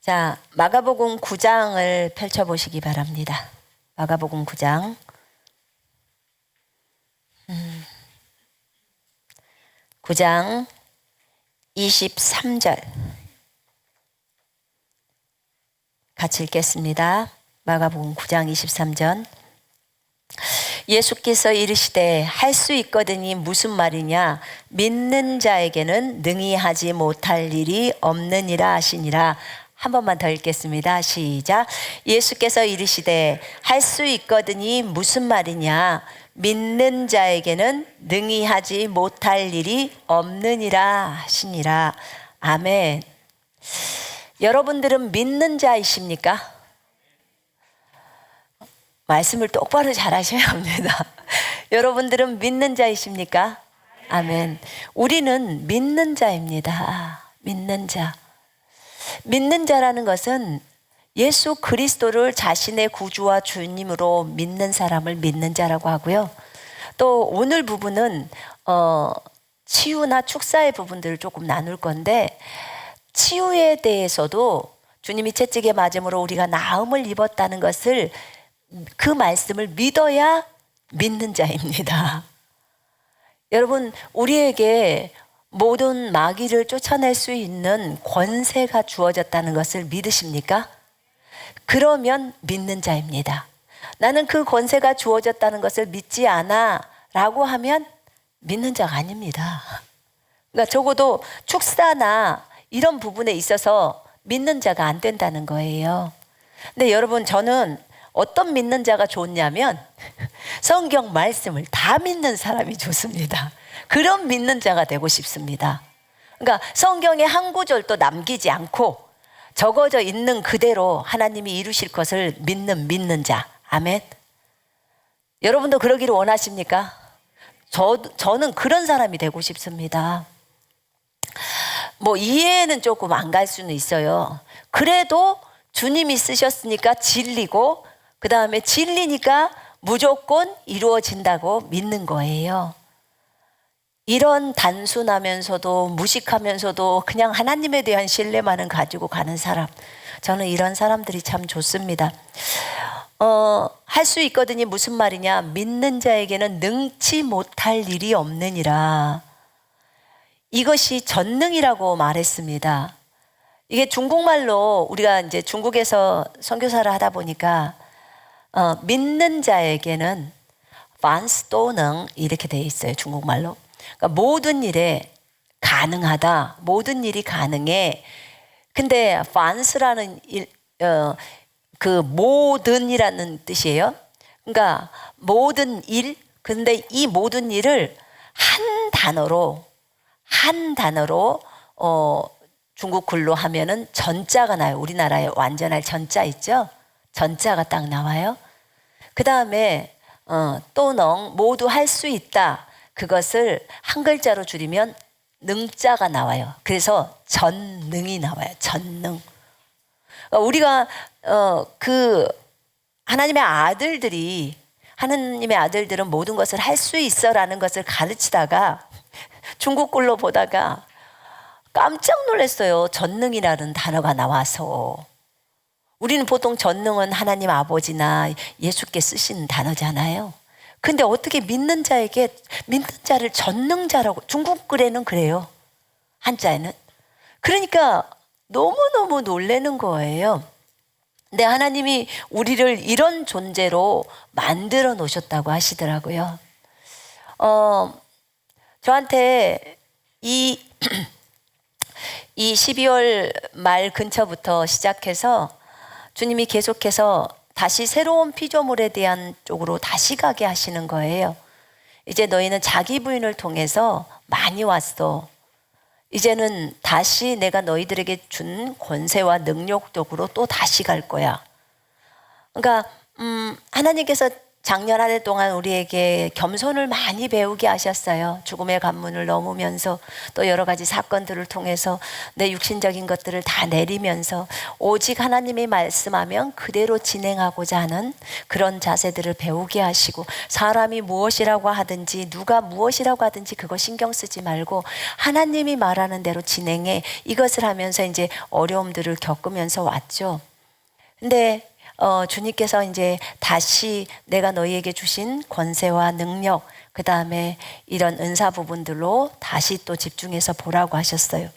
자, 마가복음 9장을 펼쳐보시기 바랍니다. 마가복음 9장. 9장 23절. 같이 읽겠습니다. 마가복음 9장 23절. 예수께서 이르시되 할 수 있거든이 무슨 말이냐, 믿는 자에게는 능히 하지 못할 일이 없느니라 하시니라. 한 번만 더 읽겠습니다. 시작. 예수께서 이르시되 할 수 있거든이 무슨 말이냐, 믿는 자에게는 능히 하지 못할 일이 없느니라 하시니라. 아멘. 여러분들은 믿는 자이십니까? 말씀을 똑바로 잘하셔야 합니다. 여러분들은 믿는 자이십니까? 아멘. 우리는 믿는 자입니다. 믿는 자. 믿는 자라는 것은 예수 그리스도를 자신의 구주와 주님으로 믿는 사람을 믿는 자라고 하고요. 또 오늘 부분은 치유나 축사의 부분들을 조금 나눌 건데, 치유에 대해서도 주님이 채찍에 맞음으로 우리가 나음을 입었다는 것을, 그 말씀을 믿어야 믿는 자입니다. 여러분, 우리에게 모든 마귀를 쫓아낼 수 있는 권세가 주어졌다는 것을 믿으십니까? 그러면 믿는 자입니다. 나는 그 권세가 주어졌다는 것을 믿지 않아 라고 하면 믿는 자가 아닙니다. 그러니까 적어도 축사나 이런 부분에 있어서 믿는 자가 안 된다는 거예요. 근데 여러분, 저는 어떤 믿는 자가 좋냐면 성경 말씀을 다 믿는 사람이 좋습니다. 그런 믿는 자가 되고 싶습니다. 그러니까 성경의 한 구절도 남기지 않고 적어져 있는 그대로 하나님이 이루실 것을 믿는 자. 아멘. 여러분도 그러기를 원하십니까? 저는 그런 사람이 되고 싶습니다. 뭐 이해는 조금 안 갈 수는 있어요. 그래도 주님이 쓰셨으니까 진리고, 그 다음에 진리니까 무조건 이루어진다고 믿는 거예요. 이런 단순하면서도 무식하면서도 그냥 하나님에 대한 신뢰만은 가지고 가는 사람, 저는 이런 사람들이 참 좋습니다. 할 수 있거든이 무슨 말이냐, 믿는 자에게는 능치 못할 일이 없느니라. 이것이 전능이라고 말했습니다. 이게 중국말로, 우리가 이제 중국에서 선교사를 하다 보니까 믿는 자에게는 반스도능 이렇게 돼 있어요, 중국말로. 그러니까 모든 일에 가능하다, 모든 일이 가능해. 근데 반스라는 그 모든이라는 뜻이에요. 그러니까 모든 일, 근데 이 모든 일을 한 단어로 중국 글로 하면은 전자가 나요. 우리나라에 완전할 전자 있죠? 전자가 딱 나와요. 그 다음에 또능, 모두 할 수 있다. 그것을 한 글자로 줄이면 능자가 나와요. 그래서 전능이 나와요. 전능. 우리가 그 하나님의 아들들은 모든 것을 할 수 있어라는 것을 가르치다가 중국 글로 보다가 깜짝 놀랐어요. 전능이라는 단어가 나와서. 우리는 보통 전능은 하나님 아버지나 예수께 쓰시는 단어잖아요. 근데 어떻게 믿는 자를 전능자라고, 중국 글에는 그래요. 한자에는. 그러니까 너무너무 놀라는 거예요. 근데 하나님이 우리를 이런 존재로 만들어 놓으셨다고 하시더라고요. 저한테 이 12월 말 근처부터 시작해서 주님이 계속해서 다시 새로운 피조물에 대한 쪽으로 다시 가게 하시는 거예요. 이제 너희는 자기 부인을 통해서 많이 왔어. 이제는 다시 내가 너희들에게 준 권세와 능력 쪽으로 또 다시 갈 거야. 그러니까 하나님께서 작년 한 해 동안 우리에게 겸손을 많이 배우게 하셨어요. 죽음의 관문을 넘으면서 또 여러 가지 사건들을 통해서 내 육신적인 것들을 다 내리면서 오직 하나님이 말씀하면 그대로 진행하고자 하는 그런 자세들을 배우게 하시고, 사람이 무엇이라고 하든지 누가 무엇이라고 하든지 그거 신경 쓰지 말고 하나님이 말하는 대로 진행해, 이것을 하면서 이제 어려움들을 겪으면서 왔죠. 근데 주님께서 이제 다시 내가 너희에게 주신 권세와 능력, 그 다음에 이런 은사 부분들로 다시 또 집중해서 보라고 하셨어요.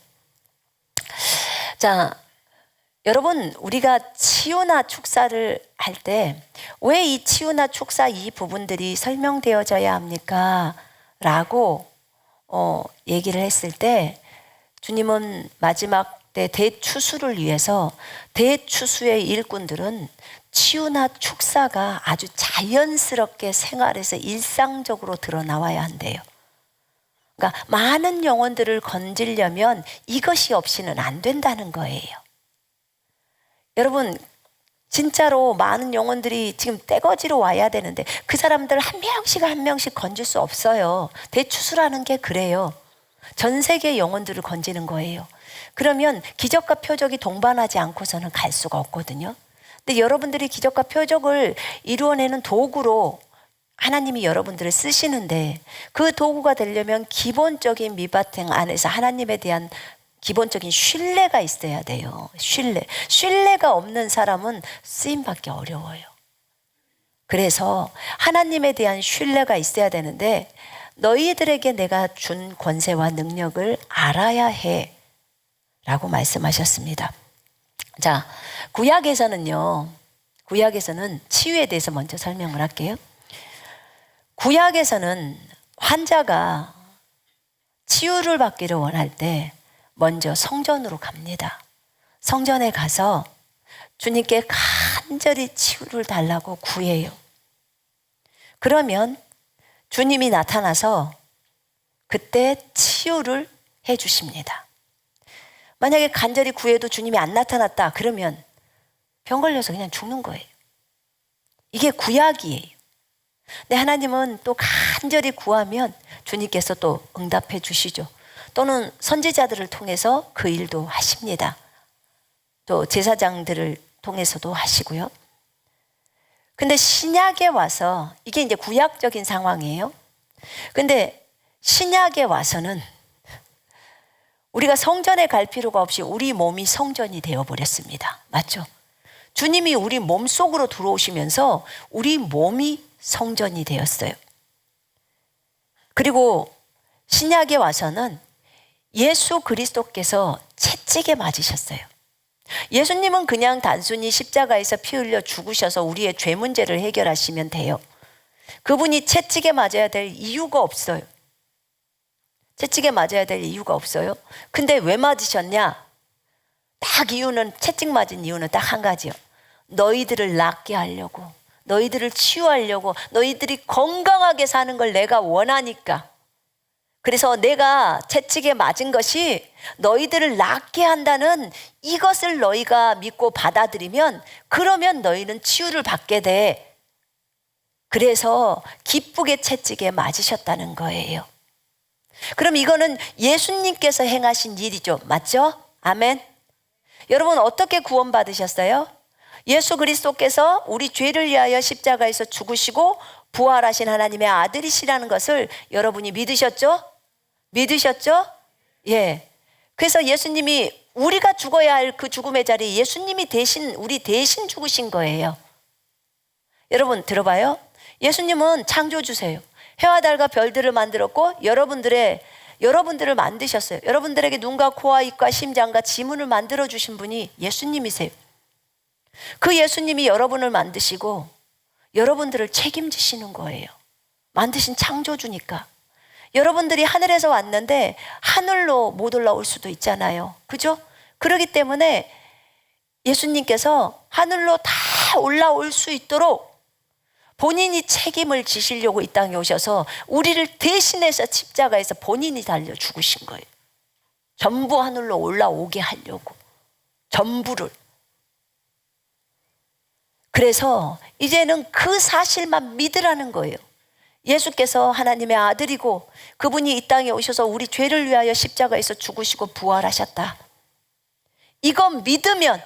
자, 여러분, 우리가 치유나 축사를 할 때 왜 이 치유나 축사 이 부분들이 설명되어져야 합니까? 라고 얘기를 했을 때, 주님은 마지막 때 대추수를 위해서 대추수의 일꾼들은 치유나 축사가 아주 자연스럽게 생활에서 일상적으로 드러나와야 한대요. 그러니까 많은 영혼들을 건지려면 이것이 없이는 안 된다는 거예요. 여러분, 진짜로 많은 영혼들이 지금 떼거지로 와야 되는데 그 사람들 한 명씩 건질 수 없어요. 대추수라는 게 그래요. 전 세계 영혼들을 건지는 거예요. 그러면 기적과 표적이 동반하지 않고서는 갈 수가 없거든요. 근데 여러분들이 기적과 표적을 이루어내는 도구로 하나님이 여러분들을 쓰시는데, 그 도구가 되려면 기본적인 밑바탕 안에서 하나님에 대한 기본적인 신뢰가 있어야 돼요. 신뢰가 없는 사람은 쓰임받기 어려워요. 그래서 하나님에 대한 신뢰가 있어야 되는데, 너희들에게 내가 준 권세와 능력을 알아야 해 라고 말씀하셨습니다. 자, 구약에서는 치유에 대해서 먼저 설명을 할게요. 구약에서는 환자가 치유를 받기를 원할 때 먼저 성전으로 갑니다. 성전에 가서 주님께 간절히 치유를 달라고 구해요. 그러면 주님이 나타나서 그때 치유를 해 주십니다. 만약에 간절히 구해도 주님이 안 나타났다 그러면 병 걸려서 그냥 죽는 거예요. 이게 구약이에요. 근데 하나님은 또 간절히 구하면 주님께서 또 응답해 주시죠. 또는 선지자들을 통해서 그 일도 하십니다. 또 제사장들을 통해서도 하시고요. 근데 신약에 와서, 이게 이제 구약적인 상황이에요. 근데 신약에 와서는 우리가 성전에 갈 필요가 없이 우리 몸이 성전이 되어버렸습니다. 맞죠? 주님이 우리 몸 속으로 들어오시면서 우리 몸이 성전이 되었어요. 그리고 신약에 와서는 예수 그리스도께서 채찍에 맞으셨어요. 예수님은 그냥 단순히 십자가에서 피 흘려 죽으셔서 우리의 죄 문제를 해결하시면 돼요. 그분이 채찍에 맞아야 될 이유가 없어요. 채찍에 맞아야 될 이유가 없어요. 근데 왜 맞으셨냐? 딱 이유는, 채찍 맞은 이유는 딱 한 가지요. 너희들을 낫게 하려고, 너희들을 치유하려고, 너희들이 건강하게 사는 걸 내가 원하니까. 그래서 내가 채찍에 맞은 것이 너희들을 낫게 한다는 이것을 너희가 믿고 받아들이면, 그러면 너희는 치유를 받게 돼. 그래서 기쁘게 채찍에 맞으셨다는 거예요. 그럼 이거는 예수님께서 행하신 일이죠. 맞죠? 아멘. 여러분, 어떻게 구원받으셨어요? 예수 그리스도께서 우리 죄를 위하여 십자가에서 죽으시고 부활하신 하나님의 아들이시라는 것을 여러분이 믿으셨죠? 믿으셨죠? 예. 그래서 예수님이, 우리가 죽어야 할 그 죽음의 자리에 예수님이 대신, 우리 대신 죽으신 거예요. 여러분 들어봐요. 예수님은 창조주세요. 해와 달과 별들을 만들었고 여러분들을 만드셨어요. 여러분들에게 눈과 코와 입과 심장과 지문을 만들어 주신 분이 예수님이세요. 그 예수님이 여러분을 만드시고 여러분들을 책임지시는 거예요. 만드신 창조주니까. 여러분들이 하늘에서 왔는데 하늘로 못 올라올 수도 있잖아요. 그죠? 그렇기 때문에 예수님께서 하늘로 다 올라올 수 있도록 본인이 책임을 지시려고 이 땅에 오셔서 우리를 대신해서 십자가에서 본인이 달려 죽으신 거예요. 전부 하늘로 올라오게 하려고. 전부를. 그래서 이제는 그 사실만 믿으라는 거예요. 예수께서 하나님의 아들이고 그분이 이 땅에 오셔서 우리 죄를 위하여 십자가에서 죽으시고 부활하셨다. 이거 믿으면,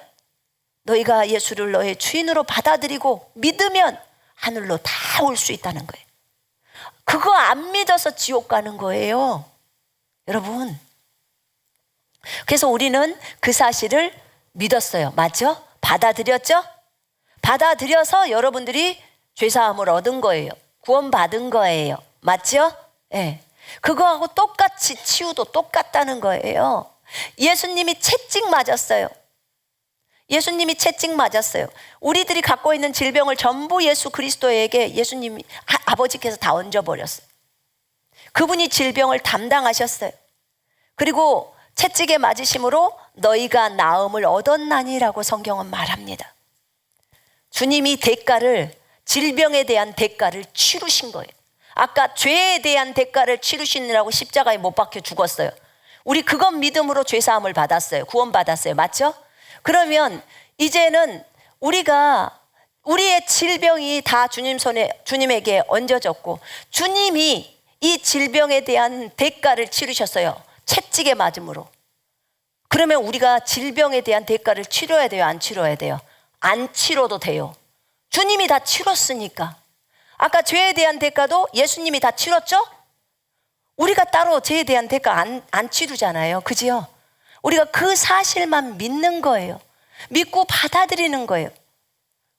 너희가 예수를 너의 주인으로 받아들이고 믿으면 하늘로 다 올 수 있다는 거예요. 그거 안 믿어서 지옥 가는 거예요, 여러분. 그래서 우리는 그 사실을 믿었어요. 맞죠? 받아들였죠? 받아들여서 여러분들이 죄사함을 얻은 거예요. 구원받은 거예요. 맞죠? 네. 그거하고 똑같이 치유도 똑같다는 거예요. 예수님이 채찍 맞았어요. 예수님이 채찍 맞았어요. 우리들이 갖고 있는 질병을 전부 예수 그리스도에게 예수님이 아버지께서 다 얹어버렸어요. 그분이 질병을 담당하셨어요. 그리고 채찍에 맞으심으로 너희가 나음을 얻었나니라고 성경은 말합니다. 주님이 대가를, 질병에 대한 대가를 치르신 거예요. 아까 죄에 대한 대가를 치르시느라고 십자가에 못 박혀 죽었어요. 우리 그것 믿음으로 죄사함을 받았어요. 구원받았어요. 맞죠? 그러면 이제는 우리가 우리의 질병이 다 주님 손에, 주님에게 얹어졌고 주님이 이 질병에 대한 대가를 치르셨어요. 채찍에 맞음으로. 그러면 우리가 질병에 대한 대가를 치러야 돼요? 안 치러야 돼요? 안 치러도 돼요. 주님이 다 치렀으니까. 아까 죄에 대한 대가도 예수님이 다 치렀죠? 우리가 따로 죄에 대한 대가 안 치르잖아요. 그지요? 우리가 그 사실만 믿는 거예요. 믿고 받아들이는 거예요.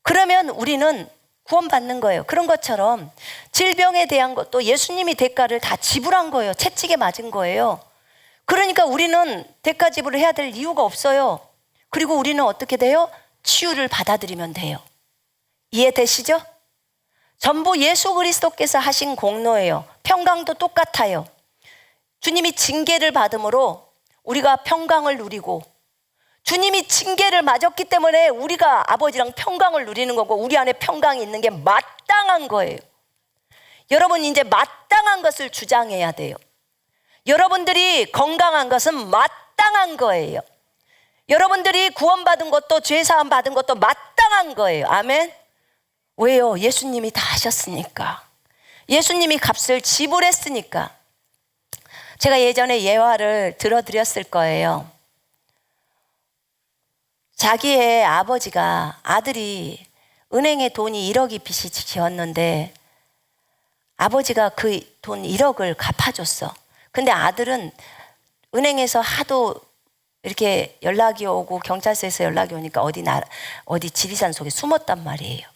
그러면 우리는 구원받는 거예요. 그런 것처럼 질병에 대한 것도 예수님이 대가를 다 지불한 거예요. 채찍에 맞은 거예요. 그러니까 우리는 대가 지불을 해야 될 이유가 없어요. 그리고 우리는 어떻게 돼요? 치유를 받아들이면 돼요. 이해되시죠? 전부 예수 그리스도께서 하신 공로예요. 평강도 똑같아요. 주님이 징계를 받음으로 우리가 평강을 누리고, 주님이 징계를 맞았기 때문에 우리가 아버지랑 평강을 누리는 거고, 우리 안에 평강이 있는 게 마땅한 거예요. 여러분, 이제 마땅한 것을 주장해야 돼요. 여러분들이 건강한 것은 마땅한 거예요. 여러분들이 구원받은 것도, 죄사함 받은 것도 마땅한 거예요. 아멘. 왜요? 예수님이 다 하셨으니까. 예수님이 값을 지불했으니까. 제가 예전에 예화를 들어드렸을 거예요. 자기의 아버지가, 아들이 은행에 돈이 1억이 빚이 지었는데 아버지가 그 돈 1억을 갚아줬어. 근데 아들은 은행에서 하도 이렇게 연락이 오고 경찰서에서 연락이 오니까 어디 지리산 속에 숨었단 말이에요.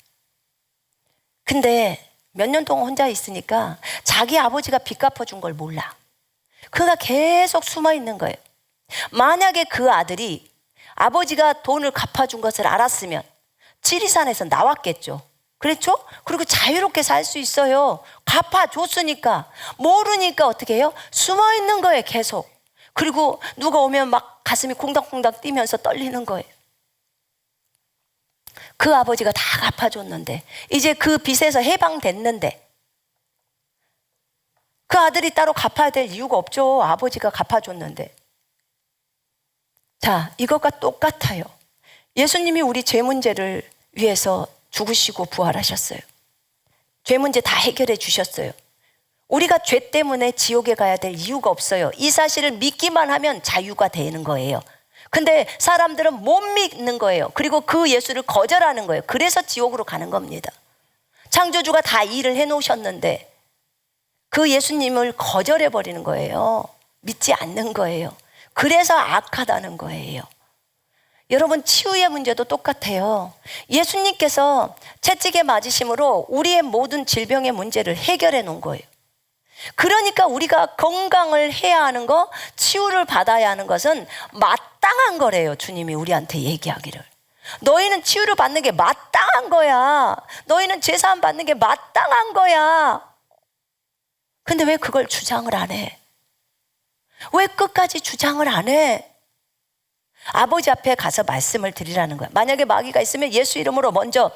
근데 몇 년 동안 혼자 있으니까 자기 아버지가 빚 갚아준 걸 몰라. 그가 계속 숨어 있는 거예요. 만약에 그 아들이 아버지가 돈을 갚아준 것을 알았으면 지리산에서 나왔겠죠. 그렇죠? 그리고 자유롭게 살 수 있어요. 갚아줬으니까. 모르니까 어떻게 해요? 숨어 있는 거예요, 계속. 그리고 누가 오면 막 가슴이 콩닥콩닥 뛰면서 떨리는 거예요. 그 아버지가 다 갚아줬는데, 이제 그 빚에서 해방됐는데, 그 아들이 따로 갚아야 될 이유가 없죠. 아버지가 갚아줬는데. 자, 이것과 똑같아요. 예수님이 우리 죄 문제를 위해서 죽으시고 부활하셨어요. 죄 문제 다 해결해 주셨어요. 우리가 죄 때문에 지옥에 가야 될 이유가 없어요. 이 사실을 믿기만 하면 자유가 되는 거예요. 근데 사람들은 못 믿는 거예요. 그리고 그 예수를 거절하는 거예요. 그래서 지옥으로 가는 겁니다. 창조주가 다 일을 해놓으셨는데 그 예수님을 거절해 버리는 거예요. 믿지 않는 거예요. 그래서 악하다는 거예요. 여러분, 치유의 문제도 똑같아요. 예수님께서 채찍에 맞으심으로 우리의 모든 질병의 문제를 해결해 놓은 거예요. 그러니까 우리가 건강을 해야 하는 거, 치유를 받아야 하는 것은 마땅한 거래요. 주님이 우리한테 얘기하기를. 너희는 치유를 받는 게 마땅한 거야. 너희는 제사함 받는 게 마땅한 거야. 근데 왜 그걸 주장을 안 해? 왜 끝까지 주장을 안 해? 아버지 앞에 가서 말씀을 드리라는 거야. 만약에 마귀가 있으면 예수 이름으로 먼저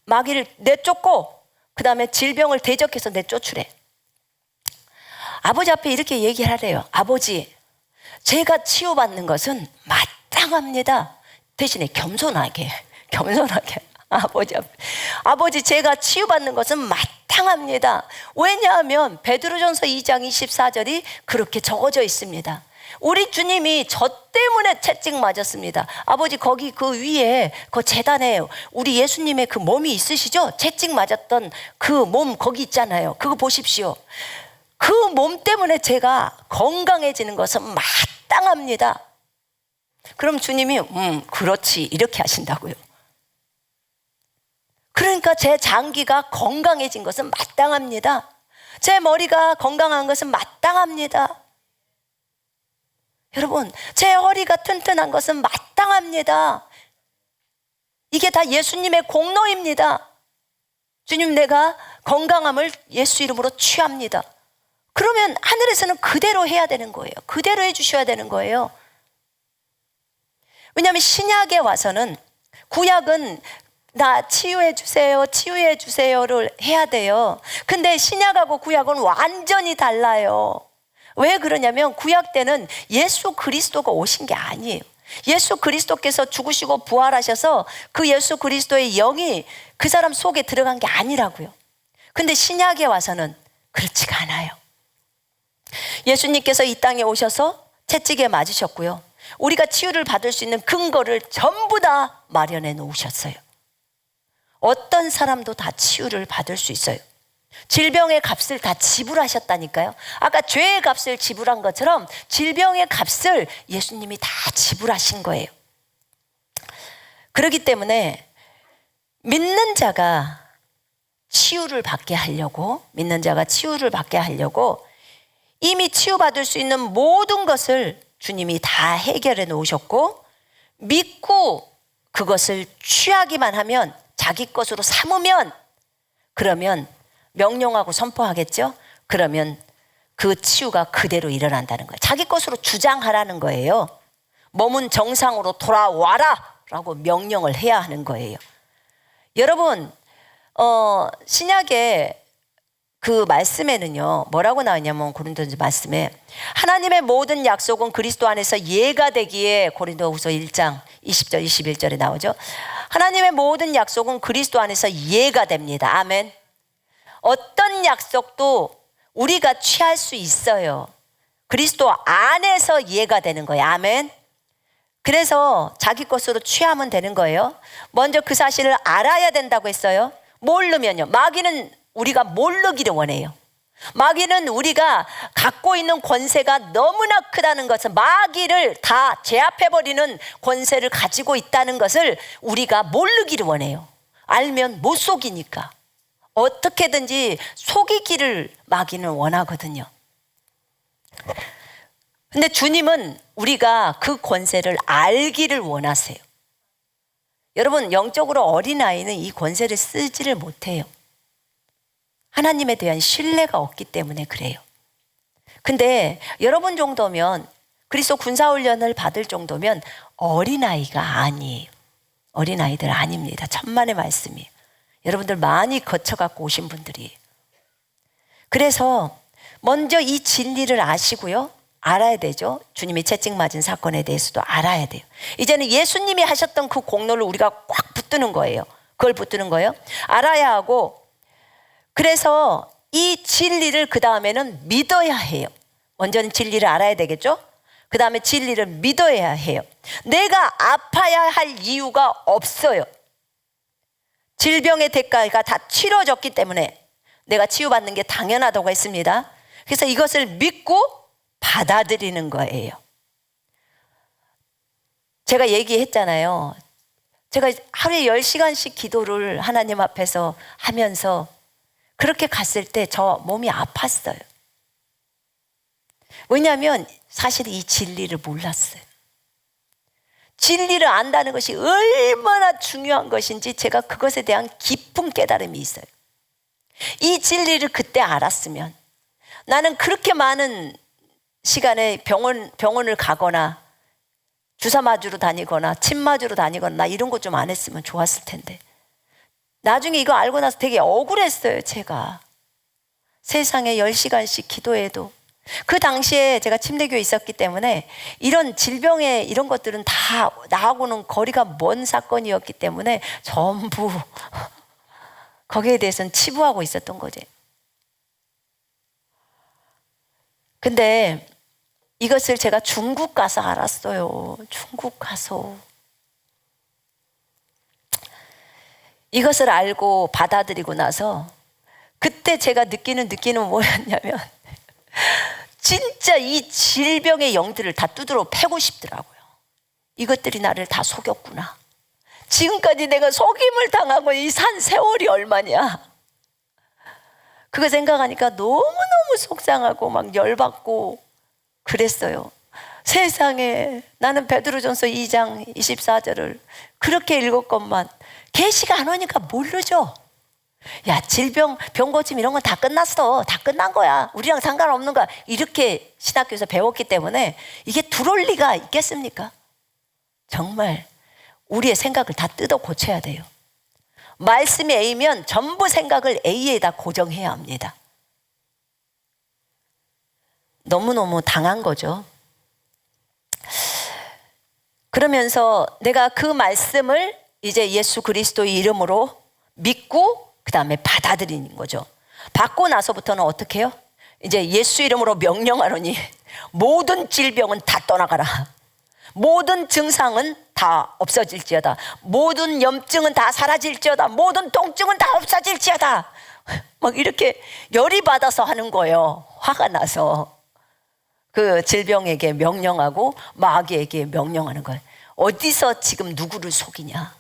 마귀를 내쫓고 그 다음에 질병을 대적해서 내쫓으래. 아버지 앞에 이렇게 얘기하래요. 아버지, 제가 치유받는 것은 마땅합니다. 대신에 겸손하게. 아버지 제가 치유받는 것은 마땅합니다. 왜냐하면 베드로전서 2장 24절이 그렇게 적어져 있습니다. 우리 주님이 저 때문에 채찍 맞았습니다. 아버지 거기 그 위에 그 제단에 우리 예수님의 그 몸이 있으시죠? 채찍 맞았던 그 몸 거기 있잖아요. 그거 보십시오. 그 몸 때문에 제가 건강해지는 것은 마땅합니다. 그럼 주님이 그렇지 이렇게 하신다고요. 그러니까 제 장기가 건강해진 것은 마땅합니다. 제 머리가 건강한 것은 마땅합니다. 여러분, 제 허리가 튼튼한 것은 마땅합니다. 이게 다 예수님의 공로입니다. 주님, 내가 건강함을 예수 이름으로 취합니다. 그러면 하늘에서는 그대로 해야 되는 거예요. 그대로 해주셔야 되는 거예요. 왜냐하면 신약에 와서는, 구약은 나 치유해 주세요, 치유해 주세요를 해야 돼요. 근데 신약하고 구약은 완전히 달라요. 왜 그러냐면 구약 때는 예수 그리스도가 오신 게 아니에요. 예수 그리스도께서 죽으시고 부활하셔서 그 예수 그리스도의 영이 그 사람 속에 들어간 게 아니라고요. 근데 신약에 와서는 그렇지가 않아요. 예수님께서 이 땅에 오셔서 채찍에 맞으셨고요. 우리가 치유를 받을 수 있는 근거를 전부 다 마련해 놓으셨어요. 어떤 사람도 다 치유를 받을 수 있어요. 질병의 값을 다 지불하셨다니까요. 아까 죄의 값을 지불한 것처럼 질병의 값을 예수님이 다 지불하신 거예요. 그렇기 때문에 믿는 자가 치유를 받게 하려고, 이미 치유받을 수 있는 모든 것을 주님이 다 해결해 놓으셨고, 믿고 그것을 취하기만 하면, 자기 것으로 삼으면, 그러면 명령하고 선포하겠죠? 그러면 그 치유가 그대로 일어난다는 거예요. 자기 것으로 주장하라는 거예요. 몸은 정상으로 돌아와라 라고 명령을 해야 하는 거예요. 여러분, 신약의 그 말씀에는요, 뭐라고 나왔냐면, 고린도전서 말씀에 하나님의 모든 약속은 그리스도 안에서 예가 되기에, 고린도후서 1장 20절 21절에 나오죠. 하나님의 모든 약속은 그리스도 안에서 예가 됩니다. 아멘. 어떤 약속도 우리가 취할 수 있어요. 그리스도 안에서 예가 되는 거예요. 아멘. 그래서 자기 것으로 취하면 되는 거예요. 먼저 그 사실을 알아야 된다고 했어요. 모르면요, 마귀는 우리가 모르기를 원해요. 마귀는 우리가 갖고 있는 권세가 너무나 크다는 것을, 마귀를 다 제압해버리는 권세를 가지고 있다는 것을 우리가 모르기를 원해요. 알면 못 속이니까. 어떻게든지 속이기를 마귀는 원하거든요. 근데 주님은 우리가 그 권세를 알기를 원하세요. 여러분, 영적으로 어린아이는 이 권세를 쓰지를 못해요. 하나님에 대한 신뢰가 없기 때문에 그래요. 근데 여러분 정도면, 그리스도 군사훈련을 받을 정도면 어린아이가 아니에요. 어린아이들 아닙니다. 천만의 말씀이에요. 여러분들 많이 거쳐갖고 오신 분들이에요. 그래서 먼저 이 진리를 아시고요, 알아야 되죠. 주님이 채찍 맞은 사건에 대해서도 알아야 돼요. 이제는 예수님이 하셨던 그 공로를 우리가 꽉 붙드는 거예요. 그걸 붙드는 거예요. 알아야 하고, 그래서 이 진리를 그 다음에는 믿어야 해요. 먼저는 진리를 알아야 되겠죠. 그 다음에 진리를 믿어야 해요. 내가 아파야 할 이유가 없어요. 질병의 대가가 다 치러졌기 때문에 내가 치유받는 게 당연하다고 했습니다. 그래서 이것을 믿고 받아들이는 거예요. 제가 얘기했잖아요. 제가 하루에 10시간씩 기도를 하나님 앞에서 하면서 그렇게 갔을 때 저 몸이 아팠어요. 왜냐하면 사실 이 진리를 몰랐어요. 진리를 안다는 것이 얼마나 중요한 것인지 제가 그것에 대한 깊은 깨달음이 있어요. 이 진리를 그때 알았으면 나는 그렇게 많은 시간에 병원을 가거나 주사 맞으러 다니거나 침 맞으러 다니거나 나 이런 거 좀 안 했으면 좋았을 텐데, 나중에 이거 알고 나서 되게 억울했어요. 제가 세상에 10시간씩 기도해도 그 당시에 제가 침대교에 있었기 때문에 이런 질병의 이런 것들은 다 나하고는 거리가 먼 사건이었기 때문에 전부 거기에 대해서는 치부하고 있었던 거지. 근데 이것을 제가 중국 가서 알았어요. 중국 가서. 이것을 알고 받아들이고 나서 그때 제가 느끼는 뭐였냐면 진짜 이 질병의 영들을 다 두드러 패고 싶더라고요. 이것들이 나를 다 속였구나. 지금까지 내가 속임을 당하고 이 산 세월이 얼마냐. 그거 생각하니까 너무너무 속상하고 막 열받고 그랬어요. 세상에, 나는 베드로전서 2장 24절을 그렇게 읽었건만 계시가 안 오니까 모르죠. 야, 질병, 병고침 이런 건 다 끝났어. 다 끝난 거야. 우리랑 상관없는 거야. 이렇게 신학교에서 배웠기 때문에 이게 들어올 리가 있겠습니까? 정말 우리의 생각을 다 뜯어 고쳐야 돼요. 말씀이 A면 전부 생각을 A에다 고정해야 합니다. 너무너무 당한 거죠. 그러면서 내가 그 말씀을 이제 예수 그리스도의 이름으로 믿고 그 다음에 받아들이는 거죠. 받고 나서부터는 어떻게 해요? 이제 예수 이름으로 명령하노니 모든 질병은 다 떠나가라. 모든 증상은 다 없어질지어다. 모든 염증은 다 사라질지어다. 모든 통증은 다 없어질지어다. 막 이렇게 열이 받아서 하는 거예요. 화가 나서. 그 질병에게 명령하고 마귀에게 명령하는 거예요. 어디서 지금 누구를 속이냐?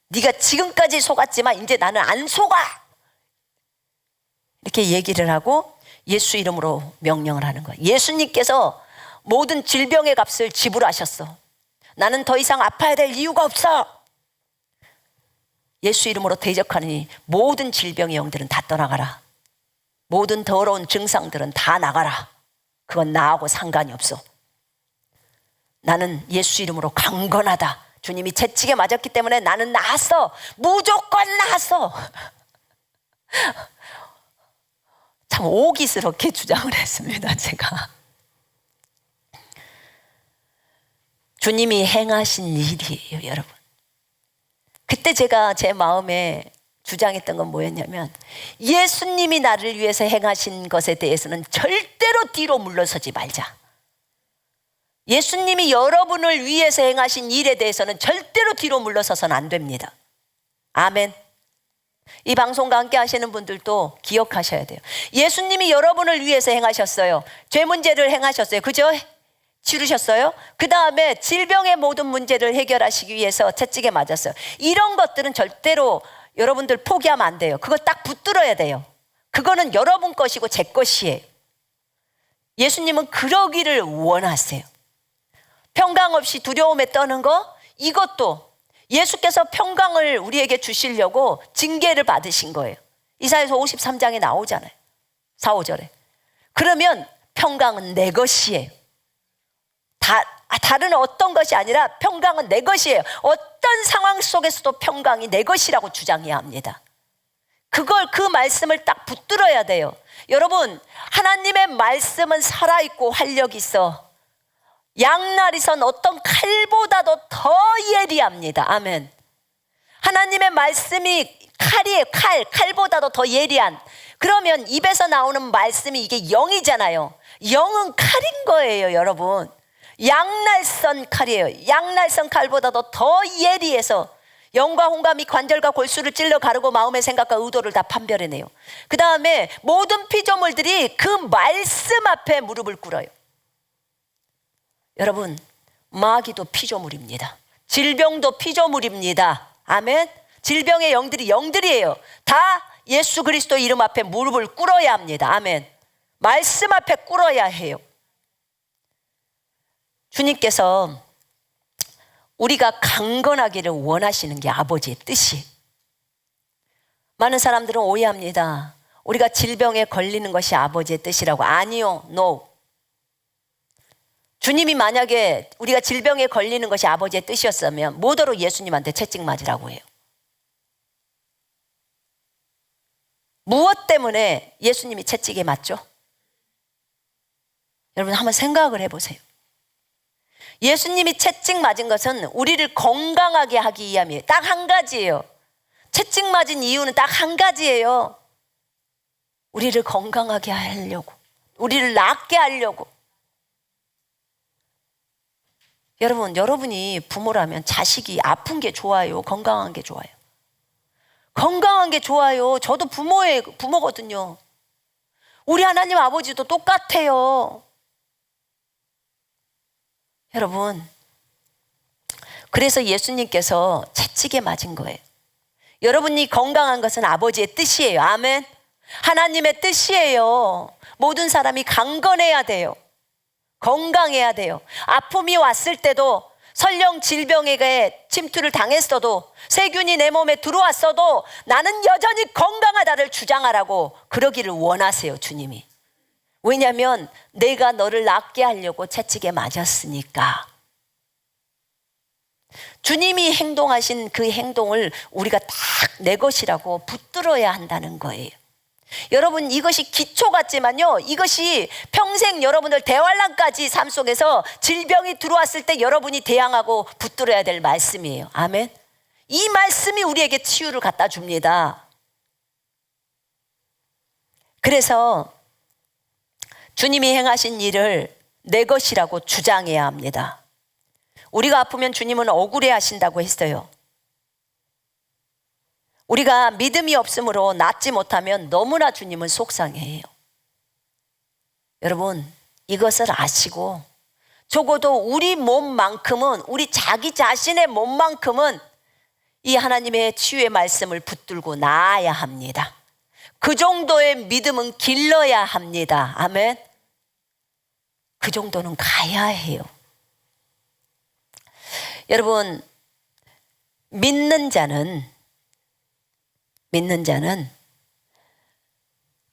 네가 지금까지 속았지만 이제 나는 안 속아. 이렇게 얘기를 하고 예수 이름으로 명령을 하는 거예요. 예수님께서 모든 질병의 값을 지불하셨어. 나는 더 이상 아파야 될 이유가 없어. 예수 이름으로 대적하니 모든 질병의 영들은 다 떠나가라. 모든 더러운 증상들은 다 나가라. 그건 나하고 상관이 없어. 나는 예수 이름으로 강건하다. 주님이 채찍에 맞았기 때문에 나는 나았어. 무조건 나았어. 참 오기스럽게 주장을 했습니다. 제가 주님이 행하신 일이에요, 여러분. 그때 제가 제 마음에 주장했던 건 뭐였냐면 예수님이 나를 위해서 행하신 것에 대해서는 절대로 뒤로 물러서지 말자. 예수님이 여러분을 위해서 행하신 일에 대해서는 절대로 뒤로 물러서서는 안 됩니다. 아멘. 이 방송과 함께 하시는 분들도 기억하셔야 돼요. 예수님이 여러분을 위해서 행하셨어요. 죄 문제를 행하셨어요. 그죠? 치르셨어요. 그 다음에 질병의 모든 문제를 해결하시기 위해서 채찍에 맞았어요. 이런 것들은 절대로 여러분들 포기하면 안 돼요. 그걸 딱 붙들어야 돼요. 그거는 여러분 것이고 제 것이에요. 예수님은 그러기를 원하세요. 평강 없이 두려움에 떠는 거, 이것도 예수께서 평강을 우리에게 주시려고 징계를 받으신 거예요. 이사야서 53장에 나오잖아요. 4, 5절에. 그러면 평강은 내 것이에요. 다른 어떤 것이 아니라 평강은 내 것이에요. 어떤 상황 속에서도 평강이 내 것이라고 주장해야 합니다. 그 말씀을 딱 붙들어야 돼요. 여러분, 하나님의 말씀은 살아있고 활력이 있어. 양날이선 어떤 칼보다도 더 예리합니다. 아멘. 하나님의 말씀이 칼이에요. 칼보다도 더 예리한. 그러면 입에서 나오는 말씀이 이게 영이잖아요. 영은 칼인 거예요, 여러분. 양날선 칼이에요. 양날선 칼보다도 더 예리해서 영과 홍과 및 관절과 골수를 찔러 가르고 마음의 생각과 의도를 다 판별해내요. 그 다음에 모든 피조물들이 그 말씀 앞에 무릎을 꿇어요. 여러분, 마귀도 피조물입니다. 질병도 피조물입니다. 아멘. 질병의 영들이에요. 다 예수 그리스도 이름 앞에 무릎을 꿇어야 합니다. 아멘. 말씀 앞에 꿇어야 해요. 주님께서 우리가 강건하기를 원하시는 게 아버지의 뜻이에요. 많은 사람들은 오해합니다. 우리가 질병에 걸리는 것이 아버지의 뜻이라고. 아니요. No. 주님이 만약에 우리가 질병에 걸리는 것이 아버지의 뜻이었으면 뭐더러 예수님한테 채찍 맞으라고 해요. 무엇 때문에 예수님이 채찍에 맞죠? 여러분 한번 생각을 해보세요. 예수님이 채찍 맞은 것은 우리를 건강하게 하기 위함이에요. 딱 한 가지예요. 채찍 맞은 이유는 딱 한 가지예요. 우리를 건강하게 하려고, 우리를 낫게 하려고. 여러분, 여러분이 부모라면 자식이 아픈 게 좋아요? 건강한 게 좋아요? 건강한 게 좋아요. 저도 부모거든요. 우리 하나님 아버지도 똑같아요. 여러분, 그래서 예수님께서 채찍에 맞은 거예요. 여러분이 건강한 것은 아버지의 뜻이에요. 아멘. 하나님의 뜻이에요. 모든 사람이 강건해야 돼요. 건강해야 돼요. 아픔이 왔을 때도, 설령 질병에게 침투를 당했어도, 세균이 내 몸에 들어왔어도 나는 여전히 건강하다를 주장하라고 그러기를 원하세요, 주님이. 왜냐하면 내가 너를 낫게 하려고 채찍에 맞았으니까. 주님이 행동하신 그 행동을 우리가 딱 내 것이라고 붙들어야 한다는 거예요. 여러분, 이것이 기초 같지만요, 이것이 평생 여러분들 대환란까지 삶 속에서 질병이 들어왔을 때 여러분이 대항하고 붙들어야 될 말씀이에요. 아멘. 이 말씀이 우리에게 치유를 갖다 줍니다. 그래서 주님이 행하신 일을 내 것이라고 주장해야 합니다. 우리가 아프면 주님은 억울해 하신다고 했어요. 우리가 믿음이 없으므로 낫지 못하면 너무나 주님은 속상해해요. 여러분, 이것을 아시고 적어도 우리 몸만큼은, 우리 자기 자신의 몸만큼은 이 하나님의 치유의 말씀을 붙들고 나아야 합니다. 그 정도의 믿음은 길러야 합니다. 아멘. 그 정도는 가야 해요. 여러분, 믿는 자는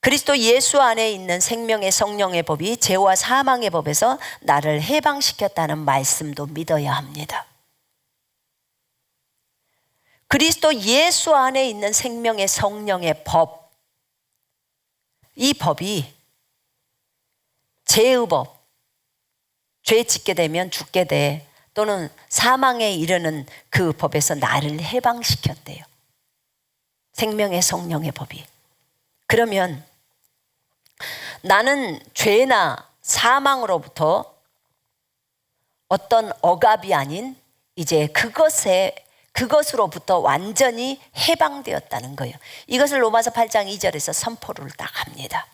그리스도 예수 안에 있는 생명의 성령의 법이 죄와 사망의 법에서 나를 해방시켰다는 말씀도 믿어야 합니다. 그리스도 예수 안에 있는 생명의 성령의 법, 이 법이 죄의 법, 죄 짓게 되면 죽게 돼, 또는 사망에 이르는 그 법에서 나를 해방시켰대요. 생명의 성령의 법이. 그러면 나는 죄나 사망으로부터 어떤 억압이 아닌 이제 그것으로부터 완전히 해방되었다는 거예요. 이것을 로마서 8장 2절에서 선포를 딱 합니다.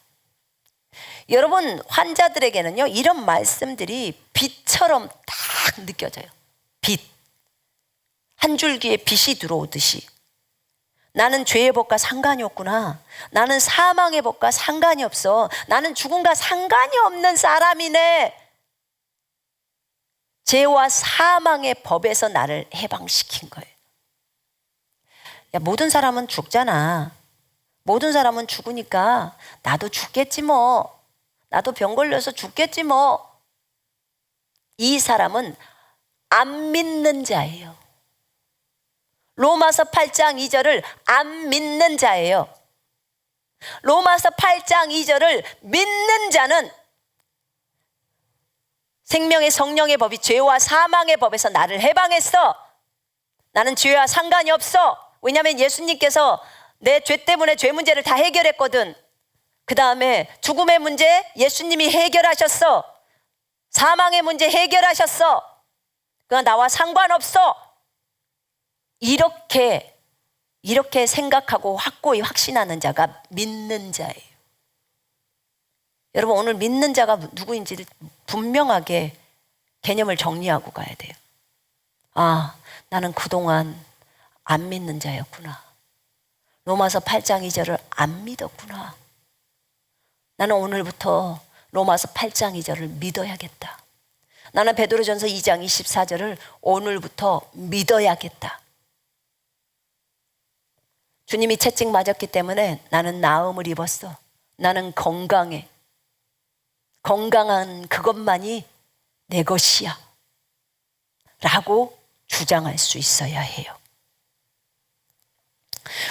여러분, 환자들에게는요, 이런 말씀들이 빛처럼 딱 느껴져요. 빛. 한 줄기에 빛이 들어오듯이. 나는 죄의 법과 상관이 없구나. 나는 사망의 법과 상관이 없어. 나는 죽음과 상관이 없는 사람이네. 죄와 사망의 법에서 나를 해방시킨 거예요. 야, 모든 사람은 죽잖아. 모든 사람은 죽으니까 나도 죽겠지 뭐. 나도 병 걸려서 죽겠지 뭐. 이 사람은 안 믿는 자예요. 로마서 8장 2절을 안 믿는 자예요. 로마서 8장 2절을 믿는 자는 생명의 성령의 법이 죄와 사망의 법에서 나를 해방했어. 나는 죄와 상관이 없어. 왜냐하면 예수님께서 내 죄 때문에 죄 문제를 다 해결했거든. 그 다음에 죽음의 문제 예수님이 해결하셨어. 사망의 문제 해결하셨어. 그건 나와 상관없어. 이렇게 생각하고 확고히 확신하는 자가 믿는 자예요. 여러분, 오늘 믿는 자가 누구인지를 분명하게 개념을 정리하고 가야 돼요. 아, 나는 그동안 안 믿는 자였구나. 로마서 8장 2절을 안 믿었구나. 나는 오늘부터 로마서 8장 2절을 믿어야겠다. 나는 베드로전서 2장 24절을 오늘부터 믿어야겠다. 주님이 채찍 맞았기 때문에 나는 나음을 입었어. 나는 건강해. 건강한 그것만이 내 것이야. 라고 주장할 수 있어야 해요.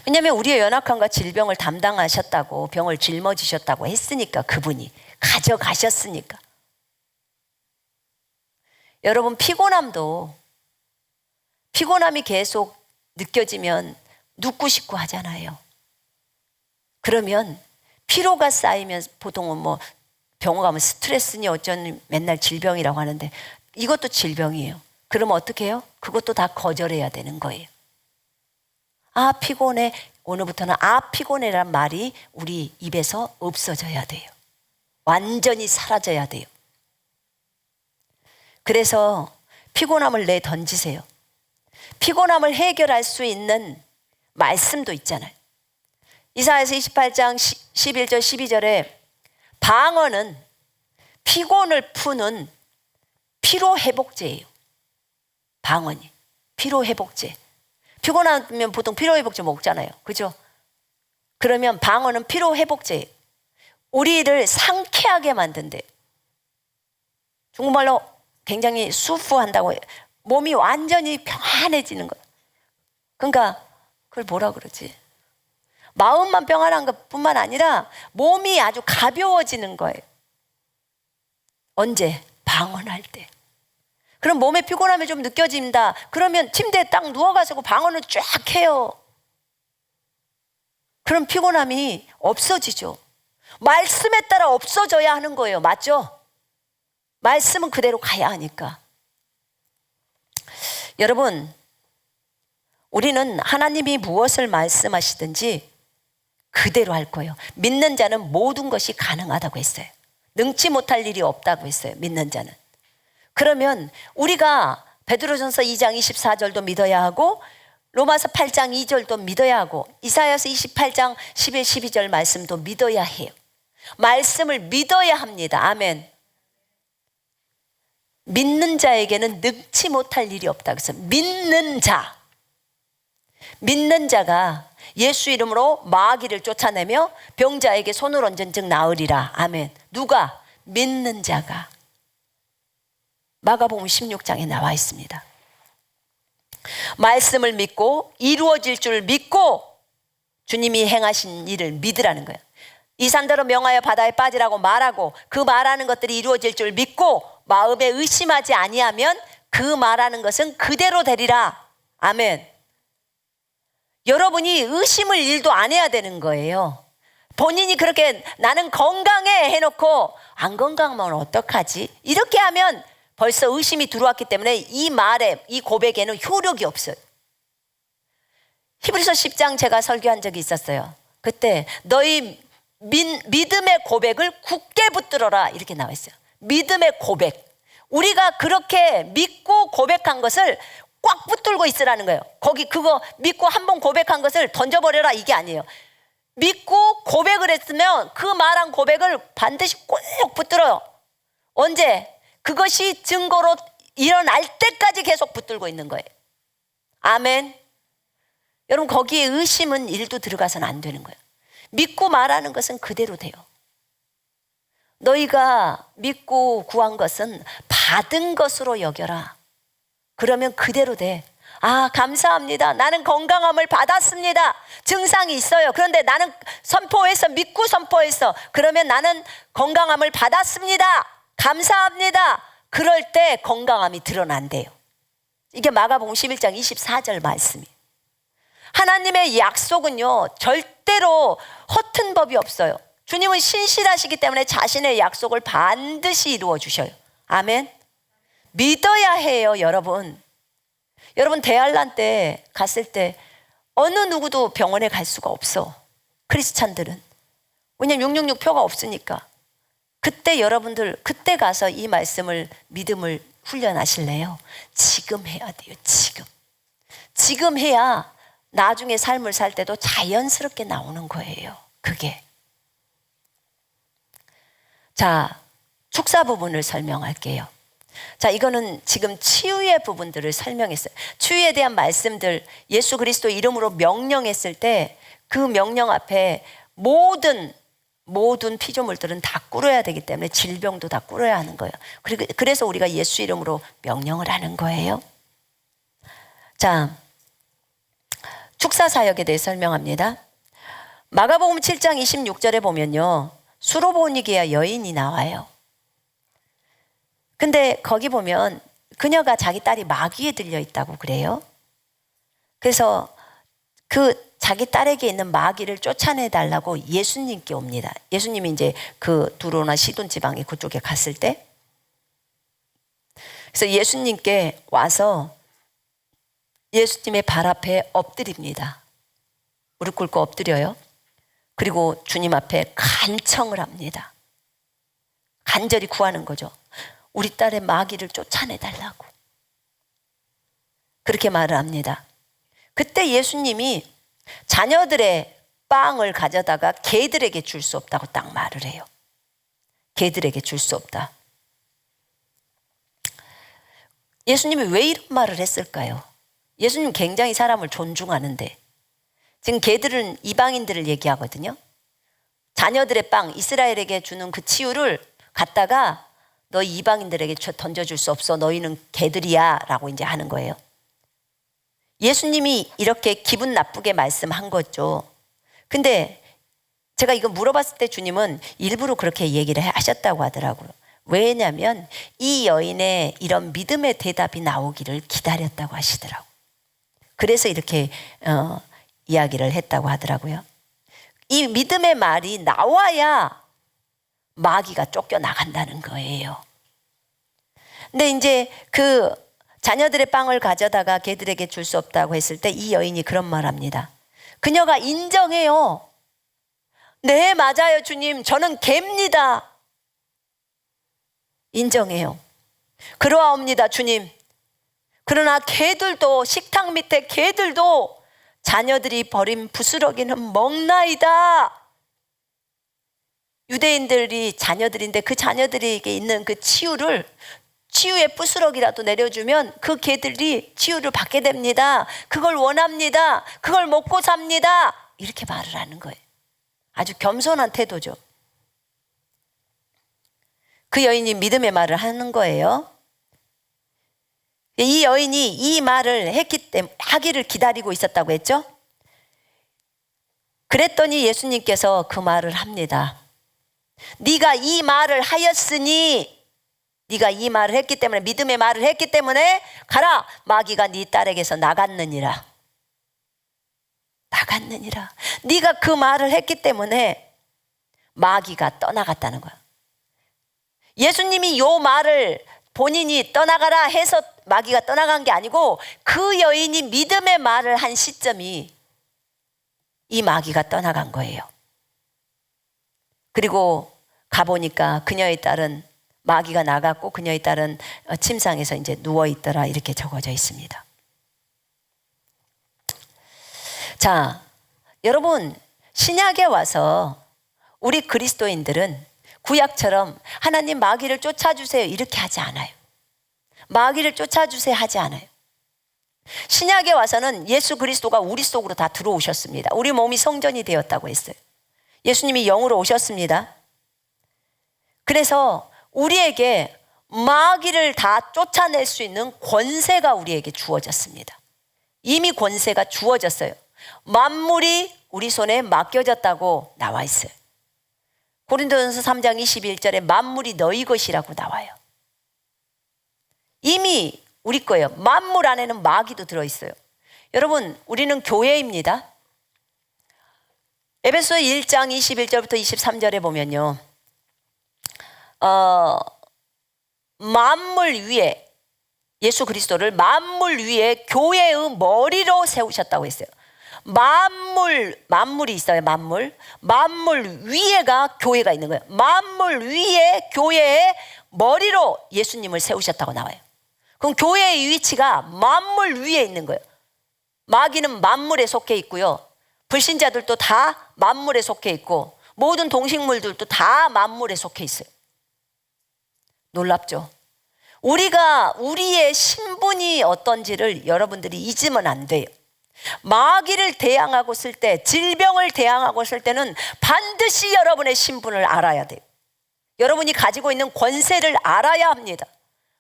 왜냐하면 우리의 연약함과 질병을 담당하셨다고, 병을 짊어지셨다고 했으니까, 그분이 가져가셨으니까. 여러분, 피곤함이 계속 느껴지면 눕고 싶고 하잖아요. 그러면 피로가 쌓이면 보통은 뭐 병원 가면 스트레스니 어쩌니 맨날 질병이라고 하는데 이것도 질병이에요. 그러면 어떻게 해요? 그것도 다 거절해야 되는 거예요. 아, 피곤해. 오늘부터는 아, 피곤해란 말이 우리 입에서 없어져야 돼요. 완전히 사라져야 돼요. 그래서 피곤함을 내던지세요. 피곤함을 해결할 수 있는 말씀도 있잖아요. 이사야서 28장 11절 12절에 방언은 피곤을 푸는 피로회복제예요. 방언이 피로회복제. 피곤하면 보통 피로회복제 먹잖아요. 그죠? 그러면 방언은 피로회복제예요. 우리를 상쾌하게 만든대요. 중국말로 굉장히 수프한다고 해요. 몸이 완전히 평안해지는 거예요. 그러니까 그걸 뭐라 그러지? 마음만 평안한 것뿐만 아니라 몸이 아주 가벼워지는 거예요. 언제? 방언할 때. 그럼 몸에 피곤함이 좀 느껴진다. 그러면 침대에 딱 누워가지고 방언을 쫙 해요. 그럼 피곤함이 없어지죠. 말씀에 따라 없어져야 하는 거예요. 맞죠? 말씀은 그대로 가야 하니까. 여러분, 우리는 하나님이 무엇을 말씀하시든지 그대로 할 거예요. 믿는 자는 모든 것이 가능하다고 했어요. 능치 못할 일이 없다고 했어요. 믿는 자는. 그러면 우리가 베드로전서 2장 24절도 믿어야 하고 로마서 8장 2절도 믿어야 하고 이사야서 28장 11, 12절 말씀도 믿어야 해요. 말씀을 믿어야 합니다. 아멘. 믿는 자에게는 능치 못할 일이 없다. 그래서 믿는 자가 예수 이름으로 마귀를 쫓아내며 병자에게 손을 얹은 즉 나으리라. 아멘. 누가? 믿는 자가. 마가복음 16장에 나와 있습니다. 말씀을 믿고 이루어질 줄 믿고 주님이 행하신 일을 믿으라는 거예요. 이 산대로 명하여 바다에 빠지라고 말하고 그 말하는 것들이 이루어질 줄 믿고 마음에 의심하지 아니하면 그 말하는 것은 그대로 되리라. 아멘. 여러분이 의심을 일도 안 해야 되는 거예요. 본인이 그렇게 나는 건강해 해놓고 안 건강하면 어떡하지? 이렇게 하면 벌써 의심이 들어왔기 때문에 이 말에, 이 고백에는 효력이 없어요. 히브리서 10장 제가 설교한 적이 있었어요. 그때 너희 믿음의 고백을 굳게 붙들어라 이렇게 나와 있어요. 믿음의 고백. 우리가 그렇게 믿고 고백한 것을 꽉 붙들고 있으라는 거예요. 거기 그거 믿고 한번 고백한 것을 던져버려라 이게 아니에요. 믿고 고백을 했으면 그 말한 고백을 반드시 꼭 붙들어요. 언제? 그것이 증거로 일어날 때까지 계속 붙들고 있는 거예요. 아멘. 여러분, 거기에 의심은 일도 들어가서는 안 되는 거예요. 믿고 말하는 것은 그대로 돼요. 너희가 믿고 구한 것은 받은 것으로 여겨라. 그러면 그대로 돼. 아, 감사합니다. 나는 건강함을 받았습니다. 증상이 있어요. 그런데 나는 선포해서 믿고 선포했어. 그러면 나는 건강함을 받았습니다. 감사합니다. 그럴 때 건강함이 드러난대요. 이게 마가복음 11장 24절 말씀이에요. 하나님의 약속은요 절대로 허튼 법이 없어요. 주님은 신실하시기 때문에 자신의 약속을 반드시 이루어 주셔요. 아멘. 믿어야 해요. 여러분 대할란 때 갔을 때 어느 누구도 병원에 갈 수가 없어. 크리스찬들은. 왜냐면 666 표가 없으니까. 그때 여러분들 그때 가서 이 말씀을 믿음을 훈련하실래요? 지금 해야 돼요. 지금 해야 나중에 삶을 살 때도 자연스럽게 나오는 거예요. 그게. 자, 축사 부분을 설명할게요. 자, 이거는 지금 치유의 부분들을 설명했어요. 치유에 대한 말씀들 예수 그리스도 이름으로 명령했을 때 그 명령 앞에 모든 피조물들은 다 꿇어야 되기 때문에 질병도 다 꿇어야 하는 거예요. 그래서 우리가 예수 이름으로 명령을 하는 거예요. 자, 축사 사역에 대해 설명합니다. 마가복음 7장 26절에 보면요, 수로보니게아 여인이 나와요. 근데 거기 보면 그녀가 자기 딸이 마귀에 들려 있다고 그래요. 그래서 그 자기 딸에게 있는 마귀를 쫓아내 달라고 예수님께 옵니다. 예수님이 이제 그 두로나 시돈 지방에 그쪽에 갔을 때, 그래서 예수님께 와서 예수님의 발 앞에 엎드립니다. 무릎 꿇고 엎드려요. 그리고 주님 앞에 간청을 합니다. 간절히 구하는 거죠. 우리 딸의 마귀를 쫓아내 달라고. 그렇게 말을 합니다. 그때 예수님이 자녀들의 빵을 가져다가 개들에게 줄 수 없다고 딱 말을 해요. 개들에게 줄 수 없다. 예수님이 왜 이런 말을 했을까요? 예수님 굉장히 사람을 존중하는데, 지금 개들은 이방인들을 얘기하거든요. 자녀들의 빵, 이스라엘에게 주는 그 치유를 갖다가 너 이방인들에게 던져줄 수 없어. 너희는 개들이야. 라고 이제 하는 거예요. 예수님이 이렇게 기분 나쁘게 말씀한 거죠. 근데 제가 이거 물어봤을 때 주님은 일부러 그렇게 얘기를 하셨다고 하더라고요. 왜냐하면 이 여인의 이런 믿음의 대답이 나오기를 기다렸다고 하시더라고요. 그래서 이렇게 이야기를 했다고 하더라고요. 이 믿음의 말이 나와야 마귀가 쫓겨나간다는 거예요. 근데 이제 그 자녀들의 빵을 가져다가 개들에게 줄 수 없다고 했을 때 이 여인이 그런 말 합니다. 그녀가 인정해요. 네, 맞아요, 주님. 저는 개입니다. 인정해요. 그러하옵니다, 주님. 그러나 개들도, 식탁 밑에 개들도 자녀들이 버린 부스러기는 먹나이다. 유대인들이 자녀들인데 그 자녀들에게 있는 그 치유의 부스러기라도 내려주면 그 개들이 치유를 받게 됩니다. 그걸 원합니다. 그걸 먹고 삽니다. 이렇게 말을 하는 거예요. 아주 겸손한 태도죠. 그 여인이 믿음의 말을 하는 거예요. 이 여인이 이 말을 하기를 기다리고 있었다고 했죠. 그랬더니 예수님께서 그 말을 합니다. 네가 이 말을 하였으니, 네가 이 말을 했기 때문에, 믿음의 말을 했기 때문에 가라. 마귀가 네 딸에게서 나갔느니라. 나갔느니라. 네가 그 말을 했기 때문에 마귀가 떠나갔다는 거야. 예수님이 요 말을 본인이 떠나가라 해서 마귀가 떠나간 게 아니고 그 여인이 믿음의 말을 한 시점이 이 마귀가 떠나간 거예요. 그리고 가보니까 그녀의 딸은 마귀가 나갔고 그녀의 딸은 침상에서 이제 누워있더라. 이렇게 적어져 있습니다. 자, 여러분, 신약에 와서 우리 그리스도인들은 구약처럼 하나님 마귀를 쫓아주세요 이렇게 하지 않아요. 마귀를 쫓아주세요 하지 않아요. 신약에 와서는 예수 그리스도가 우리 속으로 다 들어오셨습니다. 우리 몸이 성전이 되었다고 했어요. 예수님이 영으로 오셨습니다. 그래서 우리에게 마귀를 다 쫓아낼 수 있는 권세가 우리에게 주어졌습니다. 이미 권세가 주어졌어요. 만물이 우리 손에 맡겨졌다고 나와 있어요. 고린도전서 3장 21절에 만물이 너희 것이라고 나와요. 이미 우리 거예요. 만물 안에는 마귀도 들어있어요. 여러분, 우리는 교회입니다. 에베소 1장 21절부터 23절에 보면요, 만물 위에, 예수 그리스도를 만물 위에 교회의 머리로 세우셨다고 했어요. 만물이 있어요. 만물 위에가 교회가 있는 거예요. 만물 위에 교회의 머리로 예수님을 세우셨다고 나와요. 그럼 교회의 위치가 만물 위에 있는 거예요. 마귀는 만물에 속해 있고요, 불신자들도 다 만물에 속해 있고 모든 동식물들도 다 만물에 속해 있어요. 놀랍죠? 우리의 신분이 어떤지를 여러분들이 잊으면 안 돼요. 마귀를 대항하고 쓸 때, 질병을 대항하고 쓸 때는 반드시 여러분의 신분을 알아야 돼요. 여러분이 가지고 있는 권세를 알아야 합니다.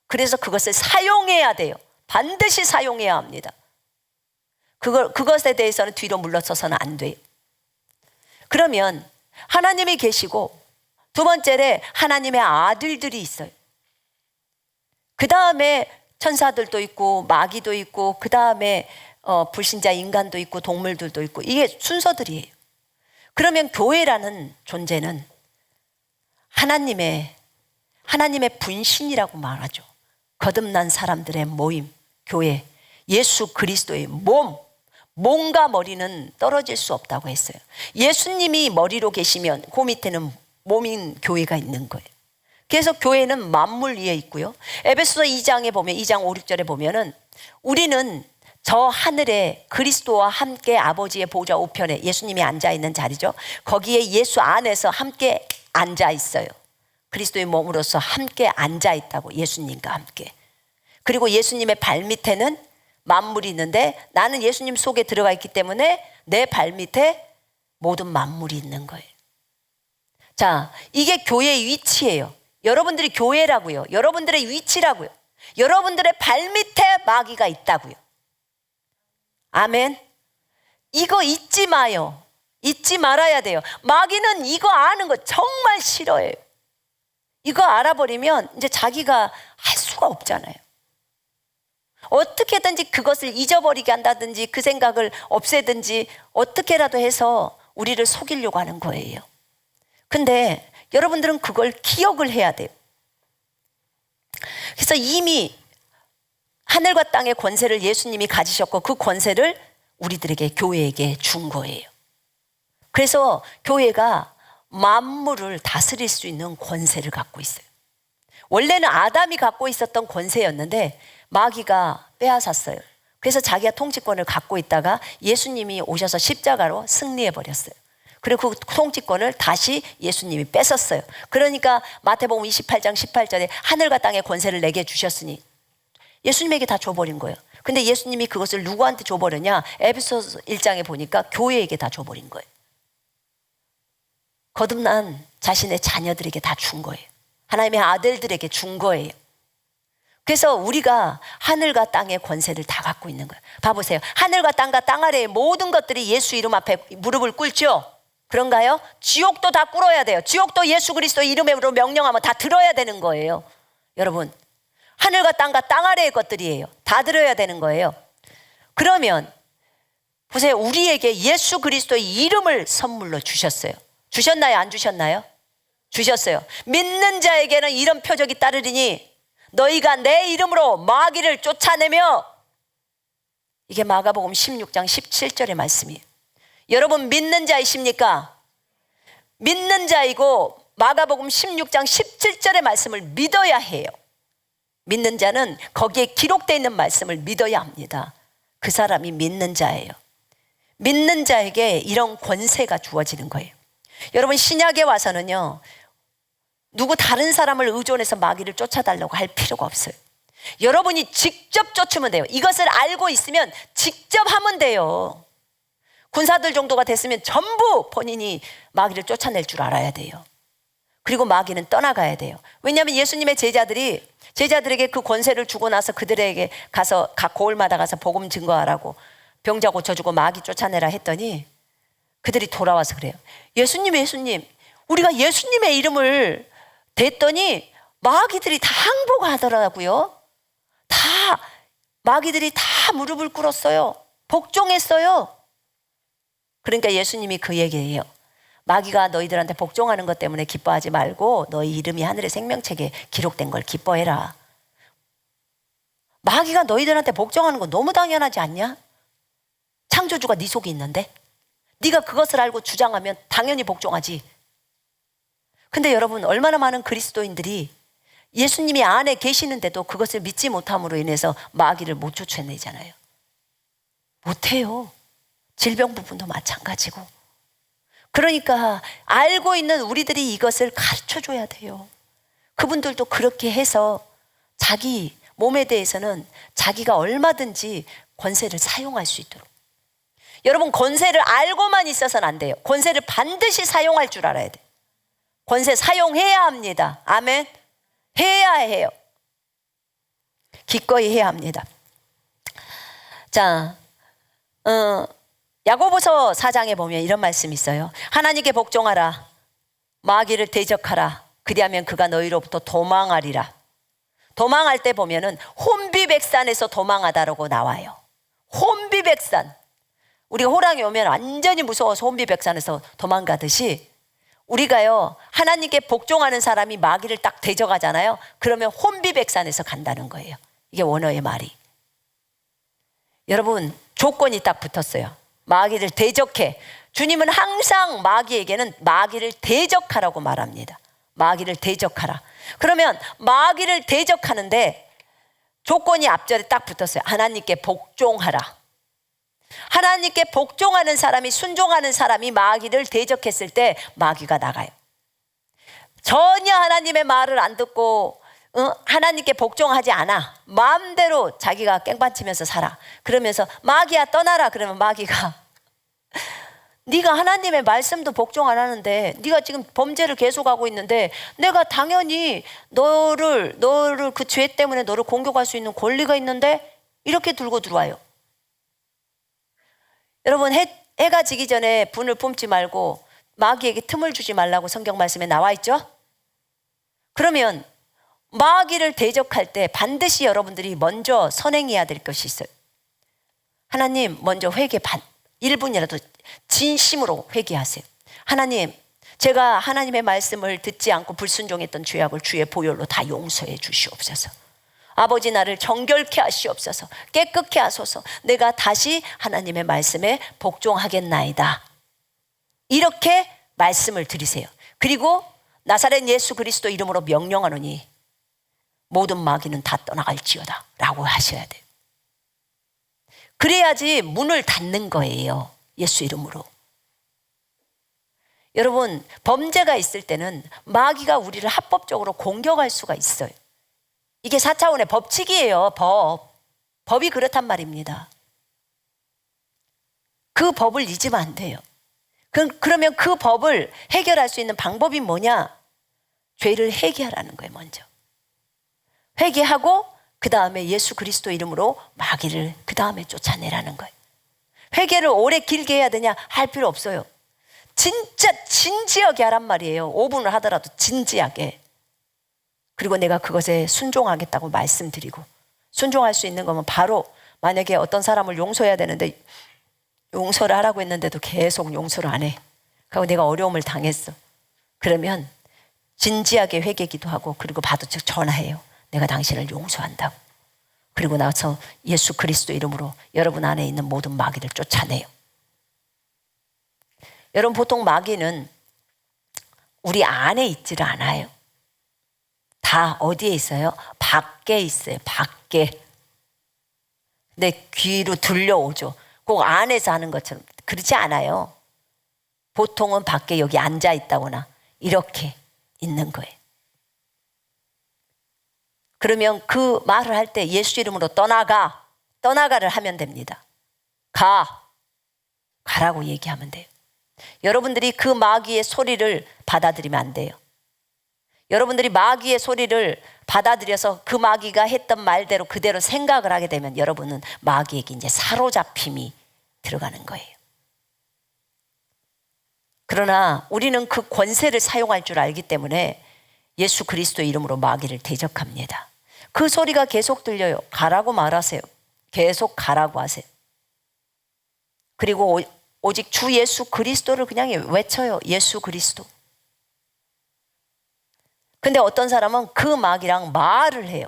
그래서 그것을 사용해야 돼요. 반드시 사용해야 합니다. 그것에 대해서는 뒤로 물러서서는 안 돼요. 그러면 하나님이 계시고, 두 번째로 하나님의 아들들이 있어요. 그 다음에 천사들도 있고 마귀도 있고 그 다음에 불신자 인간도 있고 동물들도 있고 이게 순서들이에요. 그러면 교회라는 존재는 하나님의 분신이라고 말하죠. 거듭난 사람들의 모임, 교회, 예수 그리스도의 몸과 머리는 떨어질 수 없다고 했어요. 예수님이 머리로 계시면 그 밑에는 몸인 교회가 있는 거예요. 그래서 교회는 만물 위에 있고요. 에베소서 2장에 보면 2장 5, 6절에 보면은 우리는 저 하늘에 그리스도와 함께 아버지의 보좌 우편에 예수님이 앉아 있는 자리죠. 거기에 예수 안에서 함께 앉아 있어요. 그리스도의 몸으로서 함께 앉아 있다고, 예수님과 함께. 그리고 예수님의 발 밑에는 만물이 있는데 나는 예수님 속에 들어가 있기 때문에 내 발 밑에 모든 만물이 있는 거예요. 자, 이게 교회의 위치예요. 여러분들이 교회라고요. 여러분들의 위치라고요. 여러분들의 발 밑에 마귀가 있다고요. 아멘. 이거 잊지 마요. 잊지 말아야 돼요. 마귀는 이거 아는 거 정말 싫어해요. 이거 알아버리면 이제 자기가 할 수가 없잖아요. 어떻게든지 그것을 잊어버리게 한다든지 그 생각을 없애든지 어떻게라도 해서 우리를 속이려고 하는 거예요. 근데 여러분들은 그걸 기억을 해야 돼요. 그래서 이미 하늘과 땅의 권세를 예수님이 가지셨고 그 권세를 우리들에게, 교회에게 준 거예요. 그래서 교회가 만물을 다스릴 수 있는 권세를 갖고 있어요. 원래는 아담이 갖고 있었던 권세였는데 마귀가 빼앗았어요. 그래서 자기가 통치권을 갖고 있다가 예수님이 오셔서 십자가로 승리해 버렸어요. 그리고 그 통치권을 다시 예수님이 뺏었어요. 그러니까 마태복음 28장 18절에 하늘과 땅의 권세를 내게 주셨으니 예수님에게 다 줘버린 거예요. 근데 예수님이 그것을 누구한테 줘버렸냐? 에베소서 1장에 보니까 교회에게 다 줘버린 거예요. 거듭난 자신의 자녀들에게 다 준 거예요. 하나님의 아들들에게 준 거예요. 그래서 우리가 하늘과 땅의 권세를 다 갖고 있는 거예요. 봐보세요. 하늘과 땅과 땅 아래의 모든 것들이 예수 이름 앞에 무릎을 꿇죠? 그런가요? 지옥도 다 꿇어야 돼요. 지옥도 예수 그리스도 이름으로 명령하면 다 들어야 되는 거예요. 여러분, 하늘과 땅과 땅 아래의 것들이에요. 다 들어야 되는 거예요. 그러면 보세요. 우리에게 예수 그리스도의 이름을 선물로 주셨어요. 주셨나요? 안 주셨나요? 주셨어요. 믿는 자에게는 이런 표적이 따르리니 너희가 내 이름으로 마귀를 쫓아내며, 이게 마가복음 16장 17절의 말씀이에요. 여러분 믿는 자이십니까? 믿는 자이고 마가복음 16장 17절의 말씀을 믿어야 해요. 믿는 자는 거기에 기록되어 있는 말씀을 믿어야 합니다. 그 사람이 믿는 자예요. 믿는 자에게 이런 권세가 주어지는 거예요. 여러분 신약에 와서는요, 누구 다른 사람을 의존해서 마귀를 쫓아달라고 할 필요가 없어요. 여러분이 직접 쫓으면 돼요. 이것을 알고 있으면 직접 하면 돼요. 군사들 정도가 됐으면 전부 본인이 마귀를 쫓아낼 줄 알아야 돼요. 그리고 마귀는 떠나가야 돼요. 왜냐하면 예수님의 제자들에게 그 권세를 주고 나서 그들에게 가서 각 고을마다 가서 복음 증거하라고 병자 고쳐주고 마귀 쫓아내라 했더니 그들이 돌아와서 그래요. 예수님 우리가 예수님의 이름을 댔더니 마귀들이 다 항복하더라고요. 마귀들이 다 무릎을 꿇었어요. 복종했어요. 그러니까 예수님이 그 얘기예요. 마귀가 너희들한테 복종하는 것 때문에 기뻐하지 말고 너희 이름이 하늘의 생명책에 기록된 걸 기뻐해라. 마귀가 너희들한테 복종하는 거 너무 당연하지 않냐? 창조주가 네 속에 있는데 네가 그것을 알고 주장하면 당연히 복종하지. 근데 여러분 얼마나 많은 그리스도인들이 예수님이 안에 계시는데도 그것을 믿지 못함으로 인해서 마귀를 못 쫓아내잖아요. 못해요. 질병 부분도 마찬가지고. 그러니까 알고 있는 우리들이 이것을 가르쳐줘야 돼요. 그분들도 그렇게 해서 자기 몸에 대해서는 자기가 얼마든지 권세를 사용할 수 있도록. 여러분 권세를 알고만 있어서는 안 돼요. 권세를 반드시 사용할 줄 알아야 돼요. 권세 사용해야 합니다. 아멘. 해야 해요. 기꺼이 해야 합니다. 자, 야고보서 4장에 보면 이런 말씀이 있어요. 하나님께 복종하라. 마귀를 대적하라. 그리하면 그가 너희로부터 도망하리라. 도망할 때 보면은 혼비백산에서 도망하다라고 나와요. 혼비백산. 우리가 호랑이 오면 완전히 무서워서 혼비백산에서 도망가듯이 우리가요, 하나님께 복종하는 사람이 마귀를 딱 대적하잖아요. 그러면 혼비백산에서 간다는 거예요. 이게 원어의 말이. 여러분, 조건이 딱 붙었어요. 마귀를 대적해. 주님은 항상 마귀에게는 마귀를 대적하라고 말합니다. 마귀를 대적하라. 그러면 마귀를 대적하는데 조건이 앞절에 딱 붙었어요. 하나님께 복종하라. 하나님께 복종하는 사람이, 순종하는 사람이 마귀를 대적했을 때 마귀가 나가요. 전혀 하나님의 말을 안 듣고 하나님께 복종하지 않아. 마음대로 자기가 깽판치면서 살아. 그러면서 마귀야 떠나라. 그러면 마귀가 네가 하나님의 말씀도 복종 안 하는데, 네가 지금 범죄를 계속하고 있는데 내가 당연히 너를 그 죄 때문에 너를 공격할 수 있는 권리가 있는데, 이렇게 들고 들어와요. 여러분, 해가 지기 전에 분을 품지 말고 마귀에게 틈을 주지 말라고 성경 말씀에 나와 있죠. 그러면 마귀를 대적할 때 반드시 여러분들이 먼저 선행해야 될 것이 있어요. 하나님, 먼저 회개 1분이라도 진심으로 회개하세요. 하나님, 제가 하나님의 말씀을 듣지 않고 불순종했던 죄악을 주의 보혈로 다 용서해 주시옵소서. 아버지, 나를 정결케 하시옵소서. 깨끗게 하소서. 내가 다시 하나님의 말씀에 복종하겠나이다. 이렇게 말씀을 드리세요. 그리고 나사렛 예수 그리스도 이름으로 명령하노니 모든 마귀는 다 떠나갈지어다 라고 하셔야 돼요. 그래야지 문을 닫는 거예요. 예수 이름으로. 여러분, 범죄가 있을 때는 마귀가 우리를 합법적으로 공격할 수가 있어요. 이게 4차원의 법칙이에요. 법이 그렇단 말입니다. 그 법을 잊으면 안 돼요. 그러면 그 법을 해결할 수 있는 방법이 뭐냐? 죄를 회개하라는 거예요. 먼저 회개하고 그 다음에 예수 그리스도 이름으로 마귀를 그 다음에 쫓아내라는 거예요. 회개를 오래 길게 해야 되냐? 할 필요 없어요. 진짜 진지하게 하란 말이에요. 5분을 하더라도 진지하게. 그리고 내가 그것에 순종하겠다고 말씀드리고, 순종할 수 있는 거면 바로, 만약에 어떤 사람을 용서해야 되는데 용서를 하라고 했는데도 계속 용서를 안 해. 그리고 내가 어려움을 당했어. 그러면 진지하게 회개 기도하고, 그리고 받아쳐 전화해요. 내가 당신을 용서한다고. 그리고 나서 예수 그리스도 이름으로 여러분 안에 있는 모든 마귀를 쫓아내요. 여러분, 보통 마귀는 우리 안에 있지를 않아요. 다 어디에 있어요? 밖에 있어요. 밖에. 내 귀로 들려오죠. 꼭 안에서 하는 것처럼. 그렇지 않아요. 보통은 밖에 여기 앉아 있다거나 이렇게 있는 거예요. 그러면 그 말을 할 때 예수 이름으로 떠나가를 하면 됩니다. 가라고 얘기하면 돼요. 여러분들이 그 마귀의 소리를 받아들이면 안 돼요. 여러분들이 마귀의 소리를 받아들여서 그 마귀가 했던 말대로 그대로 생각을 하게 되면 여러분은 마귀에게 이제 사로잡힘이 들어가는 거예요. 그러나 우리는 그 권세를 사용할 줄 알기 때문에 예수 그리스도 이름으로 마귀를 대적합니다. 그 소리가 계속 들려요. 가라고 말하세요. 계속 가라고 하세요. 그리고 오직 주 예수 그리스도를 그냥 외쳐요. 예수 그리스도. 근데 어떤 사람은 그 마귀랑 말을 해요.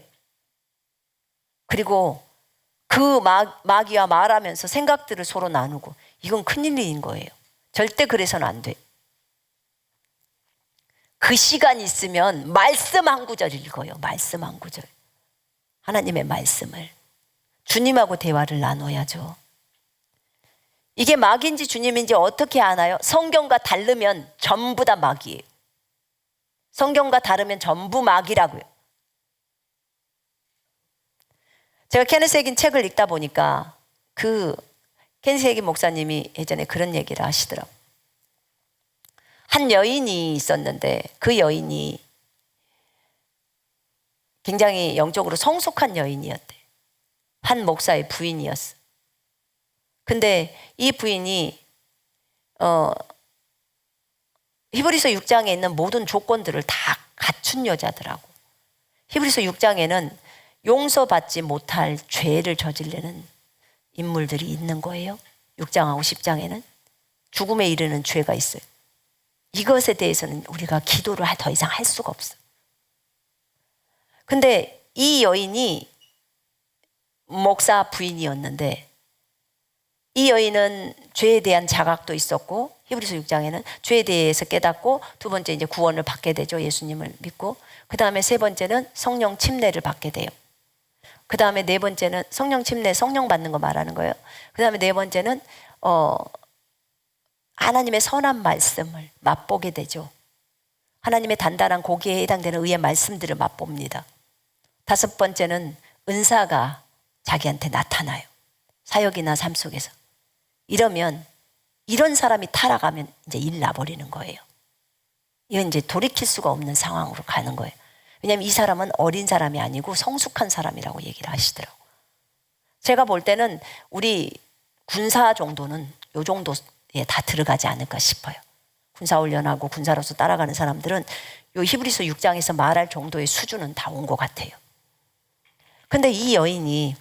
그리고 그 마귀와 말하면서 생각들을 서로 나누고, 이건 큰일인 거예요. 절대 그래서는 안 돼. 그 시간 있으면 말씀 한 구절 읽어요. 말씀 한 구절. 하나님의 말씀을. 주님하고 대화를 나눠야죠. 이게 마귀인지 주님인지 어떻게 아나요? 성경과 다르면 전부 다 마귀예요. 성경과 다르면 전부 마귀라고요. 제가 케네스 해긴 책을 읽다 보니까 케네스 해긴 목사님이 예전에 그런 얘기를 하시더라고요. 한 여인이 있었는데 그 여인이 굉장히 영적으로 성숙한 여인이었대. 한 목사의 부인이었어. 근데 이 부인이 히브리서 6장에 있는 모든 조건들을 다 갖춘 여자더라고. 히브리서 6장에는 용서받지 못할 죄를 저지르는 인물들이 있는 거예요. 6장하고 10장에는 죽음에 이르는 죄가 있어요. 이것에 대해서는 우리가 기도를 더 이상 할 수가 없어요. 근데 이 여인이 목사 부인이었는데 이 여인은 죄에 대한 자각도 있었고 히브리서 6장에는 죄에 대해서 깨닫고 두 번째 이제 구원을 받게 되죠. 예수님을 믿고 그 다음에 세 번째는 성령 침례를 받게 돼요. 그 다음에 네 번째는 성령 침례, 성령 받는 거 말하는 거예요. 그 다음에 네 번째는 하나님의 선한 말씀을 맛보게 되죠. 하나님의 단단한 고기에 해당되는 의의 말씀들을 맛봅니다. 다섯 번째는 은사가 자기한테 나타나요. 사역이나 삶 속에서. 이러면 이런 사람이 타락하면 이제 일 나버리는 거예요. 이건 이제 돌이킬 수가 없는 상황으로 가는 거예요. 왜냐하면 이 사람은 어린 사람이 아니고 성숙한 사람이라고 얘기를 하시더라고요. 제가 볼 때는 우리 군사 정도는 요 정도에 다 들어가지 않을까 싶어요. 군사훈련하고 군사로서 따라가는 사람들은 요 히브리서 6장에서 말할 정도의 수준은 다 온 것 같아요. 근데 이 여인이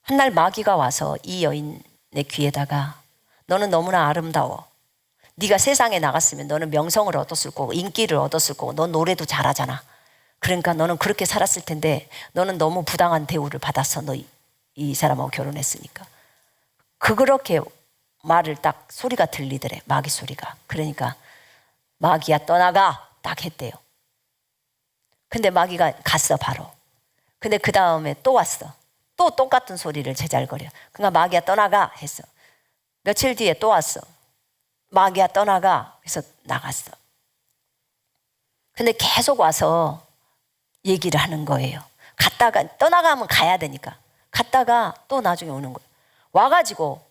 한날 마귀가 와서 이 여인의 귀에다가 너는 너무나 아름다워. 네가 세상에 나갔으면 너는 명성을 얻었을 거고 인기를 얻었을 거고 넌 노래도 잘하잖아. 그러니까 너는 그렇게 살았을 텐데 너는 너무 부당한 대우를 받았어. 너 이 사람하고 결혼했으니까. 그렇게 말을 딱 소리가 들리더래. 마귀 소리가. 그러니까 마귀야 떠나가 딱 했대요. 근데 마귀가 갔어 바로. 근데 그 다음에 또 왔어. 또 똑같은 소리를 제잘거려. 그러니까 마귀야 떠나가 했어. 며칠 뒤에 또 왔어. 마귀야 떠나가 해서 나갔어. 근데 계속 와서 얘기를 하는 거예요. 갔다가 떠나가면 가야 되니까 갔다가 또 나중에 오는 거예요. 와가지고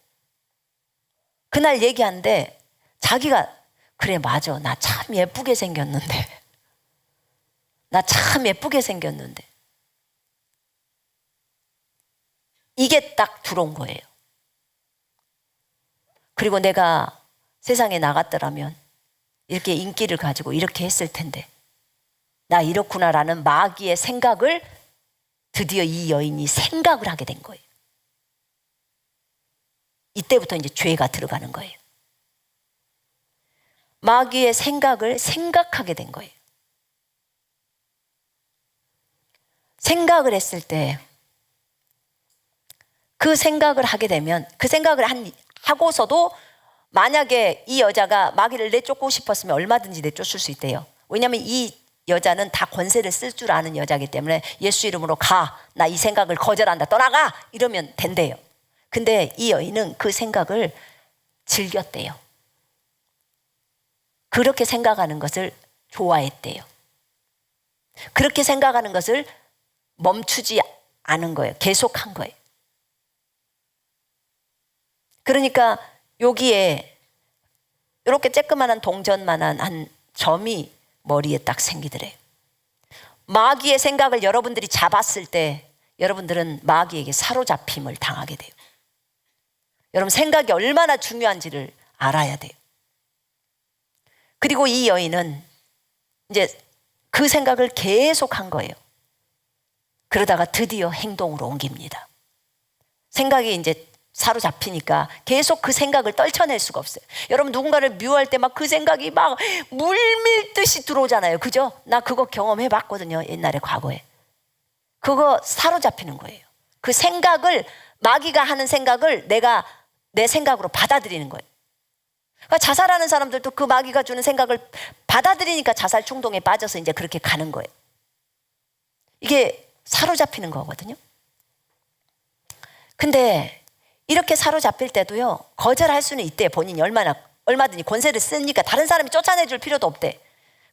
그날 얘기하는데 자기가 그래 맞아 나 참 예쁘게 생겼는데 나 참 예쁘게 생겼는데 이게 딱 들어온 거예요. 그리고 내가 세상에 나갔더라면 이렇게 인기를 가지고 이렇게 했을 텐데 나 이렇구나라는 마귀의 생각을 드디어 이 여인이 생각을 하게 된 거예요. 이때부터 이제 죄가 들어가는 거예요. 마귀의 생각을 생각하게 된 거예요. 생각을 했을 때 그 생각을 하게 되면 그 생각을 하고서도 만약에 이 여자가 마귀를 내쫓고 싶었으면 얼마든지 내쫓을 수 있대요. 왜냐하면 이 여자는 다 권세를 쓸 줄 아는 여자이기 때문에 예수 이름으로 가, 나 이 생각을 거절한다, 떠나가 이러면 된대요. 근데 이 여인은 그 생각을 즐겼대요. 그렇게 생각하는 것을 좋아했대요. 그렇게 생각하는 것을 멈추지 않은 거예요. 계속한 거예요. 그러니까 여기에 이렇게 쬐끄만한 동전만한 한 점이 머리에 딱 생기더래요. 마귀의 생각을 여러분들이 잡았을 때 여러분들은 마귀에게 사로잡힘을 당하게 돼요. 여러분 생각이 얼마나 중요한지를 알아야 돼요. 그리고 이 여인은 이제 그 생각을 계속 한 거예요. 그러다가 드디어 행동으로 옮깁니다. 생각이 이제 사로잡히니까 계속 그 생각을 떨쳐낼 수가 없어요. 여러분 누군가를 미워할 때 막 그 생각이 막 물밀듯이 들어오잖아요. 그죠? 나 그거 경험해 봤거든요. 옛날에 과거에. 그거 사로잡히는 거예요. 그 생각을 마귀가 하는 생각을 내가 내 생각으로 받아들이는 거예요. 그러니까 자살하는 사람들도 그 마귀가 주는 생각을 받아들이니까 자살 충동에 빠져서 이제 그렇게 가는 거예요. 이게 사로잡히는 거거든요. 근데 이렇게 사로잡힐 때도요 거절할 수는 있대요. 본인이 얼마든지 권세를 쓰니까 다른 사람이 쫓아내줄 필요도 없대.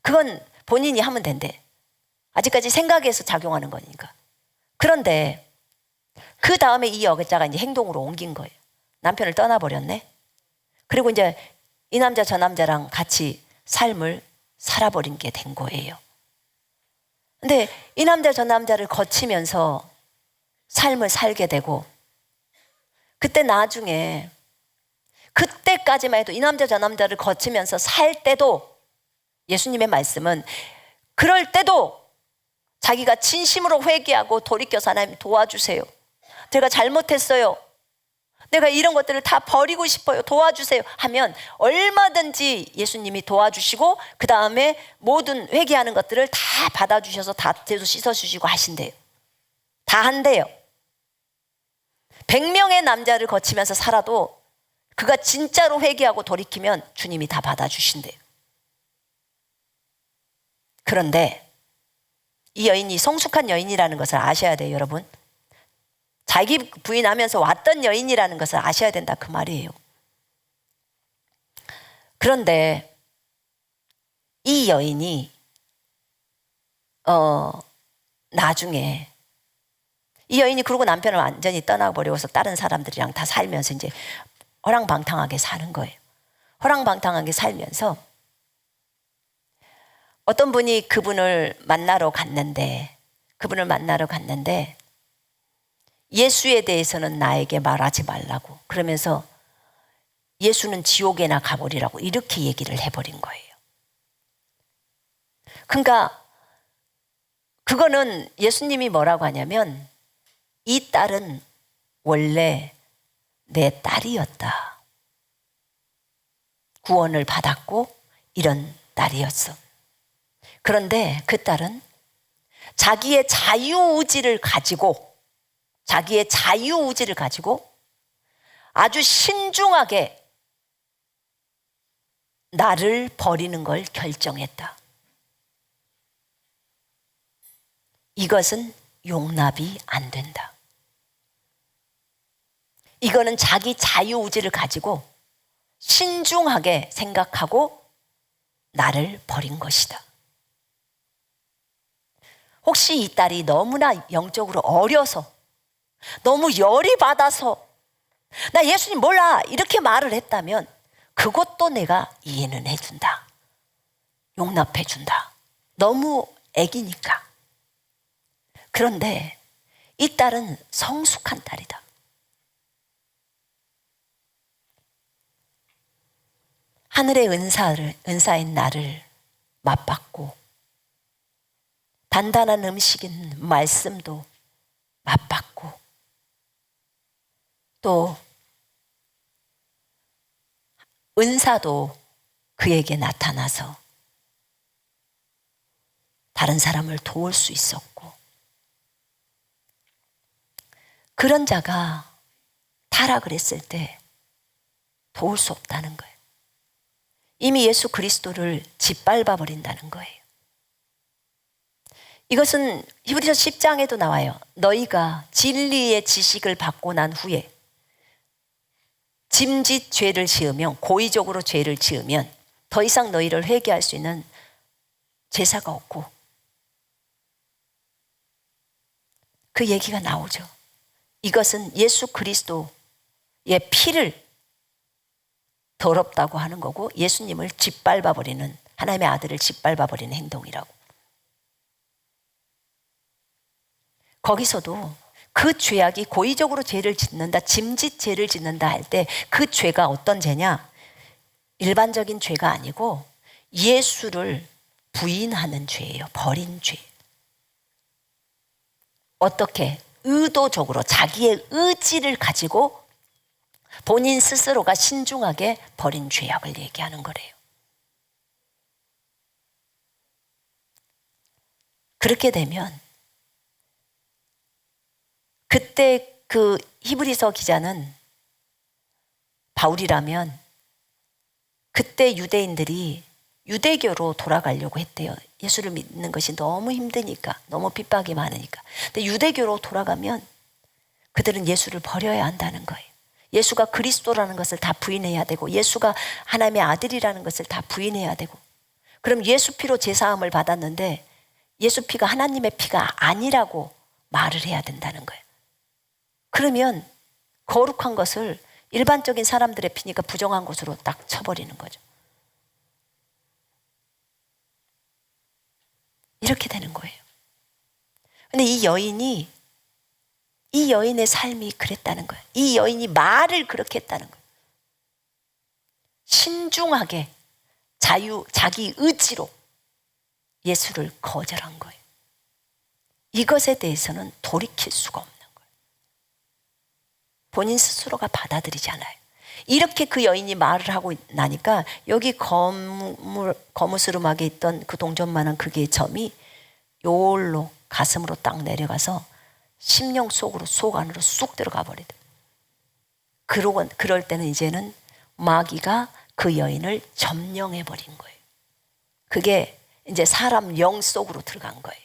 그건 본인이 하면 된대. 아직까지 생각에서 작용하는 거니까. 그런데 그 다음에 이 여자가 이제 행동으로 옮긴 거예요. 남편을 떠나버렸네. 그리고 이제 이 남자 저 남자랑 같이 삶을 살아버린 게 된 거예요. 근데 이 남자 저 남자를 거치면서 삶을 살게 되고 그때 나중에 그때까지만 해도 이 남자 저 남자를 거치면서 살 때도 예수님의 말씀은 그럴 때도 자기가 진심으로 회개하고 돌이켜서 하나님 도와주세요. 제가 잘못했어요. 내가 이런 것들을 다 버리고 싶어요. 도와주세요. 하면 얼마든지 예수님이 도와주시고 그 다음에 모든 회개하는 것들을 다 받아주셔서 다 씻어주시고 하신대요. 다 한대요. 100명의 남자를 거치면서 살아도 그가 진짜로 회개하고 돌이키면 주님이 다 받아주신대요. 그런데 이 여인이 성숙한 여인이라는 것을 아셔야 돼요, 여러분. 자기 부인하면서 왔던 여인이라는 것을 아셔야 된다, 그 말이에요. 그런데 이 여인이 나중에 이 여인이 그러고 남편을 완전히 떠나버리고서 다른 사람들이랑 다 살면서 이제 허랑방탕하게 사는 거예요. 허랑방탕하게 살면서 어떤 분이 그분을 만나러 갔는데 예수에 대해서는 나에게 말하지 말라고, 그러면서 예수는 지옥에나 가버리라고 이렇게 얘기를 해버린 거예요. 그러니까 그거는 예수님이 뭐라고 하냐면, 이 딸은 원래 내 딸이었다. 구원을 받았고 이런 딸이었어. 그런데 그 딸은 자기의 자유의지를 가지고 아주 신중하게 나를 버리는 걸 결정했다. 이것은 용납이 안 된다. 이거는 자기 자유의지를 가지고 신중하게 생각하고 나를 버린 것이다. 혹시 이 딸이 너무나 영적으로 어려서, 너무 열이 받아서 나 예수님 몰라 이렇게 말을 했다면 그것도 내가 이해는 해준다. 용납해준다. 너무 애기니까. 그런데 이 딸은 성숙한 딸이다. 하늘의 은사인 나를 맛봤고, 단단한 음식인 말씀도 맛봤고, 또 은사도 그에게 나타나서 다른 사람을 도울 수 있었고, 그런 자가 타락을 했을 때 도울 수 없다는 거예요. 이미 예수 그리스도를 짓밟아 버린다는 거예요. 이것은 히브리서 10장에도 나와요. 너희가 진리의 지식을 받고 난 후에 짐짓 죄를 지으면, 고의적으로 죄를 지으면 더 이상 너희를 회개할 수 있는 제사가 없고, 그 얘기가 나오죠. 이것은 예수 그리스도의 피를 더럽다고 하는 거고, 예수님을 짓밟아버리는, 하나님의 아들을 짓밟아버리는 행동이라고. 거기서도 그 죄악이 고의적으로 죄를 짓는다, 짐짓 죄를 짓는다 할 때 그 죄가 어떤 죄냐? 일반적인 죄가 아니고 예수를 부인하는 죄예요. 버린 죄. 어떻게? 의도적으로 자기의 의지를 가지고 본인 스스로가 신중하게 버린 죄악을 얘기하는 거래요. 그렇게 되면 그때 그 히브리서 기자는 바울이라면 그때 유대인들이 유대교로 돌아가려고 했대요. 예수를 믿는 것이 너무 힘드니까, 너무 핍박이 많으니까. 근데 유대교로 돌아가면 그들은 예수를 버려야 한다는 거예요. 예수가 그리스도라는 것을 다 부인해야 되고, 예수가 하나님의 아들이라는 것을 다 부인해야 되고, 그럼 예수 피로 제사함을 받았는데 예수 피가 하나님의 피가 아니라고 말을 해야 된다는 거예요. 그러면 거룩한 것을 일반적인 사람들의 피니까 부정한 것으로 딱 쳐버리는 거죠. 이렇게 되는 거예요. 근데 이 여인의 삶이 그랬다는 거예요. 이 여인이 말을 그렇게 했다는 거예요. 신중하게 자기 의지로 예수를 거절한 거예요. 이것에 대해서는 돌이킬 수가 없는 거예요. 본인 스스로가 받아들이지 않아요. 이렇게 그 여인이 말을 하고 나니까 여기 거무스름하게 있던 그 동전만한 그게 점이 요울로 가슴으로 딱 내려가서 심령 속으로, 속 안으로 쑥 들어가 버리더라고요. 그럴 때는 이제는 마귀가 그 여인을 점령해 버린 거예요. 그게 이제 사람 영 속으로 들어간 거예요.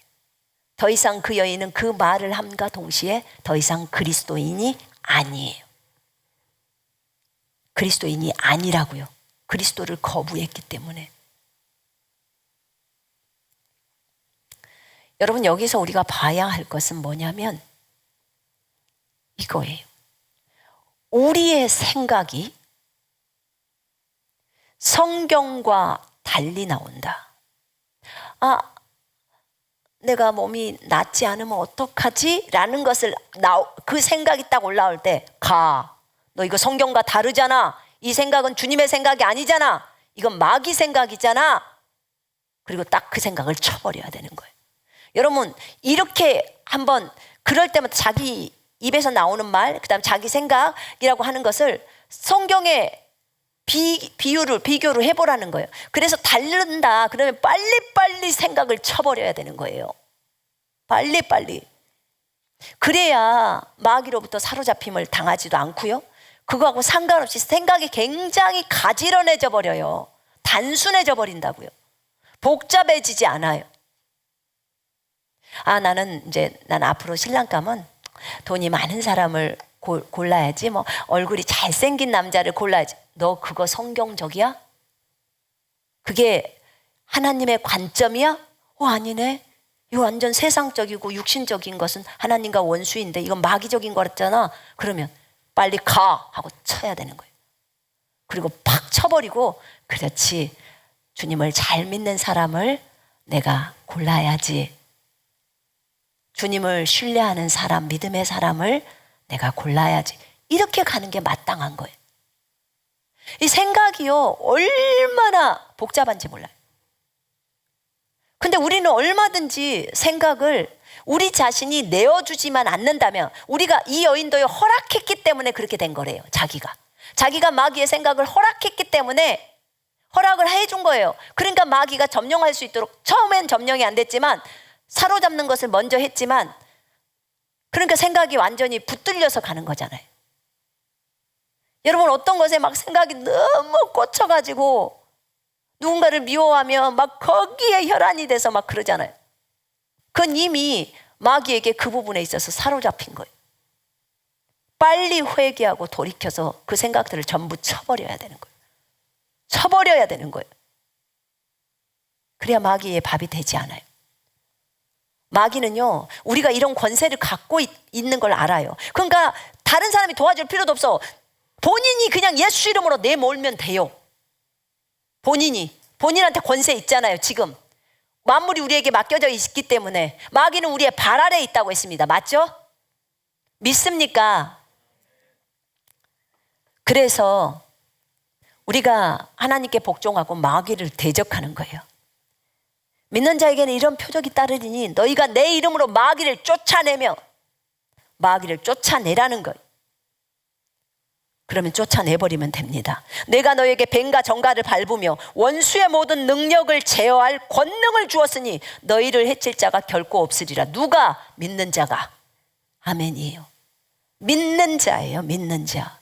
더 이상 그 여인은 그 말을 함과 동시에 더 이상 그리스도인이 아니에요. 그리스도인이 아니라고요. 그리스도를 거부했기 때문에. 여러분, 여기서 우리가 봐야 할 것은 뭐냐면 이거예요. 우리의 생각이 성경과 달리 나온다. 아, 내가 몸이 낫지 않으면 어떡하지? 라는 것을 그 생각이 딱 올라올 때 너 이거 성경과 다르잖아. 이 생각은 주님의 생각이 아니잖아. 이건 마귀 생각이잖아. 그리고 딱 그 생각을 쳐버려야 되는 거예요. 여러분, 이렇게 한번 그럴 때마다 자기 입에서 나오는 말, 그 다음 자기 생각이라고 하는 것을 성경에 비교를 해보라는 거예요. 그래서 다른다 그러면 빨리빨리 생각을 쳐버려야 되는 거예요. 빨리빨리. 그래야 마귀로부터 사로잡힘을 당하지도 않고요. 그거하고 상관없이 생각이 굉장히 가지런해져 버려요. 단순해져 버린다고요. 복잡해지지 않아요. 난 앞으로 신랑 가면 돈이 많은 사람을 골라야지, 뭐 얼굴이 잘생긴 남자를 골라야지. 너 그거 성경적이야? 그게 하나님의 관점이야? 아니네. 이거 완전 세상적이고 육신적인 것은 하나님과 원수인데 이건 마귀적인 거랬잖아. 그러면 빨리 가 하고 쳐야 되는 거예요. 그리고 팍 쳐버리고, 그렇지, 주님을 잘 믿는 사람을 내가 골라야지. 주님을 신뢰하는 사람, 믿음의 사람을 내가 골라야지. 이렇게 가는 게 마땅한 거예요. 이 생각이요, 얼마나 복잡한지 몰라요. 근데 우리는 얼마든지 생각을 우리 자신이 내어주지만 않는다면, 우리가 이 여인도요 허락했기 때문에 그렇게 된 거래요. 자기가 마귀의 생각을 허락했기 때문에 허락을 해준 거예요. 그러니까 마귀가 점령할 수 있도록, 처음엔 점령이 안 됐지만 사로잡는 것을 먼저 했지만, 그러니까 생각이 완전히 붙들려서 가는 거잖아요. 여러분, 어떤 것에 막 생각이 너무 꽂혀가지고 누군가를 미워하면 막 거기에 혈안이 돼서 막 그러잖아요. 그건 이미 마귀에게 그 부분에 있어서 사로잡힌 거예요. 빨리 회개하고 돌이켜서 그 생각들을 전부 쳐버려야 되는 거예요. 쳐버려야 되는 거예요. 그래야 마귀의 밥이 되지 않아요. 마귀는요, 우리가 이런 권세를 갖고 있는 걸 알아요. 그러니까 다른 사람이 도와줄 필요도 없어. 본인이 그냥 예수 이름으로 내몰면 돼요. 본인한테 권세 있잖아요. 지금 만물이 우리에게 맡겨져 있기 때문에. 마귀는 우리의 발 아래에 있다고 했습니다. 맞죠? 믿습니까? 그래서 우리가 하나님께 복종하고 마귀를 대적하는 거예요. 믿는 자에게는 이런 표적이 따르리니 너희가 내 이름으로 마귀를 쫓아내며, 마귀를 쫓아내라는 거예요. 그러면 쫓아내버리면 됩니다. 내가 너에게 뱀과 정갈을 밟으며 원수의 모든 능력을 제어할 권능을 주었으니 너희를 해칠 자가 결코 없으리라. 누가? 믿는 자가. 아멘이에요. 믿는 자예요. 믿는 자.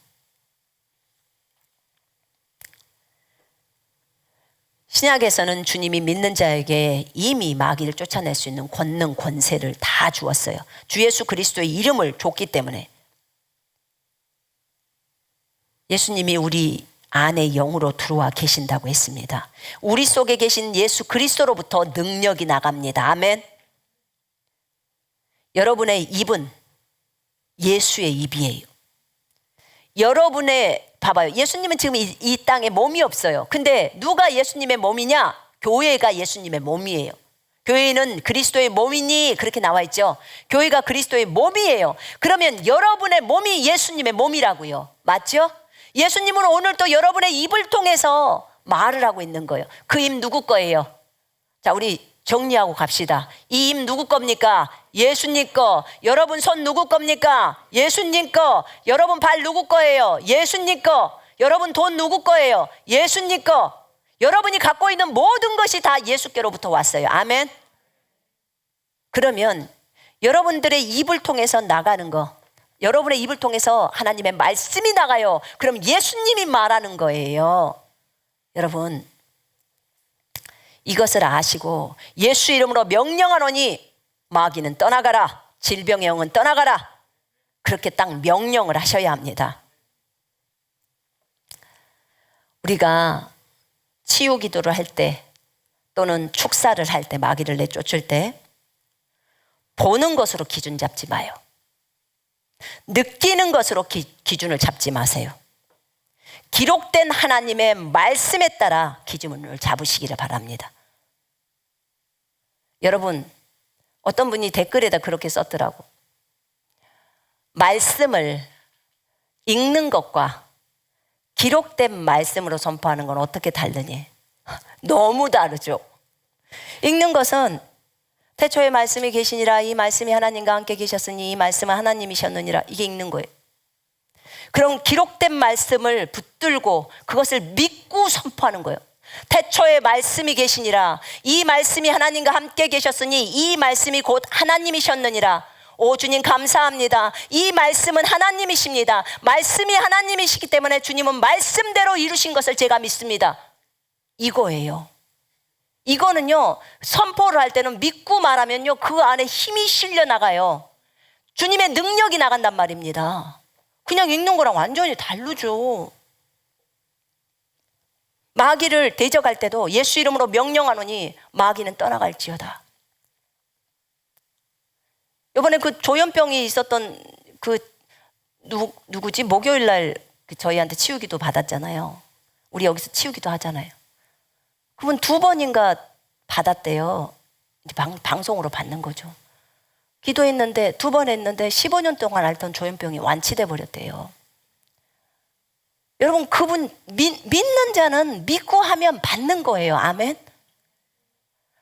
신약에서는 주님이 믿는 자에게 이미 마귀를 쫓아낼 수 있는 권능, 권세를 다 주었어요. 주 예수 그리스도의 이름을 줬기 때문에. 예수님이 우리 안에 영으로 들어와 계신다고 했습니다. 우리 속에 계신 예수 그리스도로부터 능력이 나갑니다. 아멘. 여러분의 입은 예수의 입이에요. 여러분의, 봐봐요. 예수님은 지금 이 땅에 몸이 없어요. 근데 누가 예수님의 몸이냐? 교회가 예수님의 몸이에요. 교회는 그리스도의 몸이니 그렇게 나와 있죠. 교회가 그리스도의 몸이에요. 그러면 여러분의 몸이 예수님의 몸이라고요. 맞죠? 예수님은 오늘 또 여러분의 입을 통해서 말을 하고 있는 거예요. 그 입 누구 거예요? 자, 우리 정리하고 갑시다. 이 입 누구 겁니까? 예수님 거. 여러분 손 누구 겁니까? 예수님 거. 여러분 발 누구 거예요? 예수님 거. 여러분 돈 누구 거예요? 예수님 거. 여러분이 갖고 있는 모든 것이 다 예수께로부터 왔어요. 아멘. 그러면 여러분들의 입을 통해서 나가는 거, 여러분의 입을 통해서 하나님의 말씀이 나가요. 그럼 예수님이 말하는 거예요. 여러분, 이것을 아시고 예수 이름으로 명령하노니 마귀는 떠나가라, 질병의 영은 떠나가라. 그렇게 딱 명령을 하셔야 합니다. 우리가 치유 기도를 할 때 또는 축사를 할 때, 마귀를 내쫓을 때 보는 것으로 기준 잡지 마요. 느끼는 것으로 기준을 잡지 마세요. 기록된 하나님의 말씀에 따라 기준을 잡으시기를 바랍니다. 여러분, 어떤 분이 댓글에다 그렇게 썼더라고. 말씀을 읽는 것과 기록된 말씀으로 선포하는 건 어떻게 다르니? 너무 다르죠. 읽는 것은 태초에 말씀이 계시니라, 이 말씀이 하나님과 함께 계셨으니 이 말씀은 하나님이셨느니라, 이게 읽는 거예요. 그럼 기록된 말씀을 붙들고 그것을 믿고 선포하는 거예요. 태초에 말씀이 계시니라, 이 말씀이 하나님과 함께 계셨으니 이 말씀이 곧 하나님이셨느니라. 오 주님 감사합니다. 이 말씀은 하나님이십니다. 말씀이 하나님이시기 때문에 주님은 말씀대로 이루신 것을 제가 믿습니다. 이거예요. 이거는요, 선포를 할 때는 믿고 말하면요, 그 안에 힘이 실려 나가요. 주님의 능력이 나간단 말입니다. 그냥 읽는 거랑 완전히 다르죠. 마귀를 대적할 때도 예수 이름으로 명령하노니 마귀는 떠나갈지어다. 이번에 그 조현병이 있었던 그 누구지? 목요일 날 저희한테 치유기도 받았잖아요. 우리 여기서 치유기도 하잖아요. 그분 2번인가 받았대요. 방송으로 받는 거죠. 기도했는데 2번 했는데 15년 동안 앓던 조현병이 완치돼 버렸대요. 여러분, 그분 믿는 자는 믿고 하면 받는 거예요. 아멘.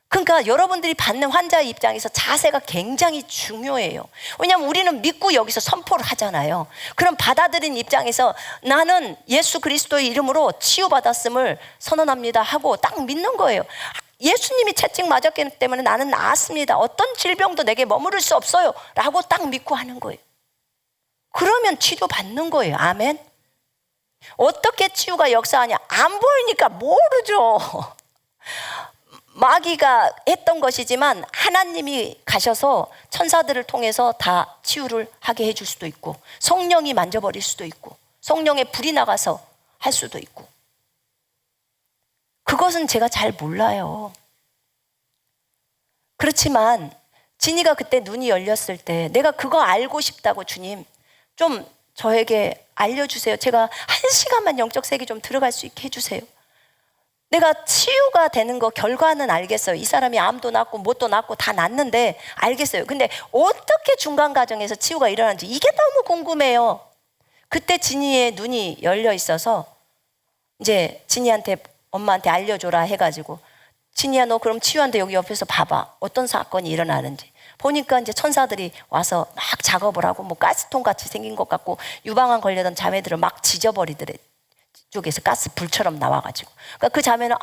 그러니까 여러분들이 받는 환자의 입장에서 자세가 굉장히 중요해요. 왜냐하면 우리는 믿고 여기서 선포를 하잖아요. 그럼 받아들인 입장에서 나는 예수 그리스도의 이름으로 치유받았음을 선언합니다 하고 딱 믿는 거예요. 예수님이 채찍 맞았기 때문에 나는 나았습니다. 어떤 질병도 내게 머무를 수 없어요 라고 딱 믿고 하는 거예요. 그러면 치료받는 거예요. 아멘. 어떻게 치유가 역사하냐? 안 보이니까 모르죠. 마귀가 했던 것이지만 하나님이 가셔서 천사들을 통해서 다 치유를 하게 해줄 수도 있고, 성령이 만져버릴 수도 있고, 성령의 불이 나가서 할 수도 있고. 그것은 제가 잘 몰라요. 그렇지만 진이가 그때 눈이 열렸을 때 내가 그거 알고 싶다고, 주님 좀 저에게 알려주세요. 제가 1시간만 영적 세계 좀 들어갈 수 있게 해주세요. 내가 치유가 되는 거 결과는 알겠어요. 이 사람이 암도 낫고 뭣도 낫고 다 낫는데 알겠어요. 근데 어떻게 중간 과정에서 치유가 일어나는지 이게 너무 궁금해요. 그때 진이의 눈이 열려 있어서 이제 진이한테, 엄마한테 알려줘라 해가지고, 진이야 너 그럼 치유한테 여기 옆에서 봐봐. 어떤 사건이 일어나는지. 보니까 이제 천사들이 와서 막 작업을 하고 뭐 가스통 같이 생긴 것 같고 유방암 걸려던 자매들을 막 지져버리더래. 쪽에서 가스 불처럼 나와가지고. 그러니까 그 자매는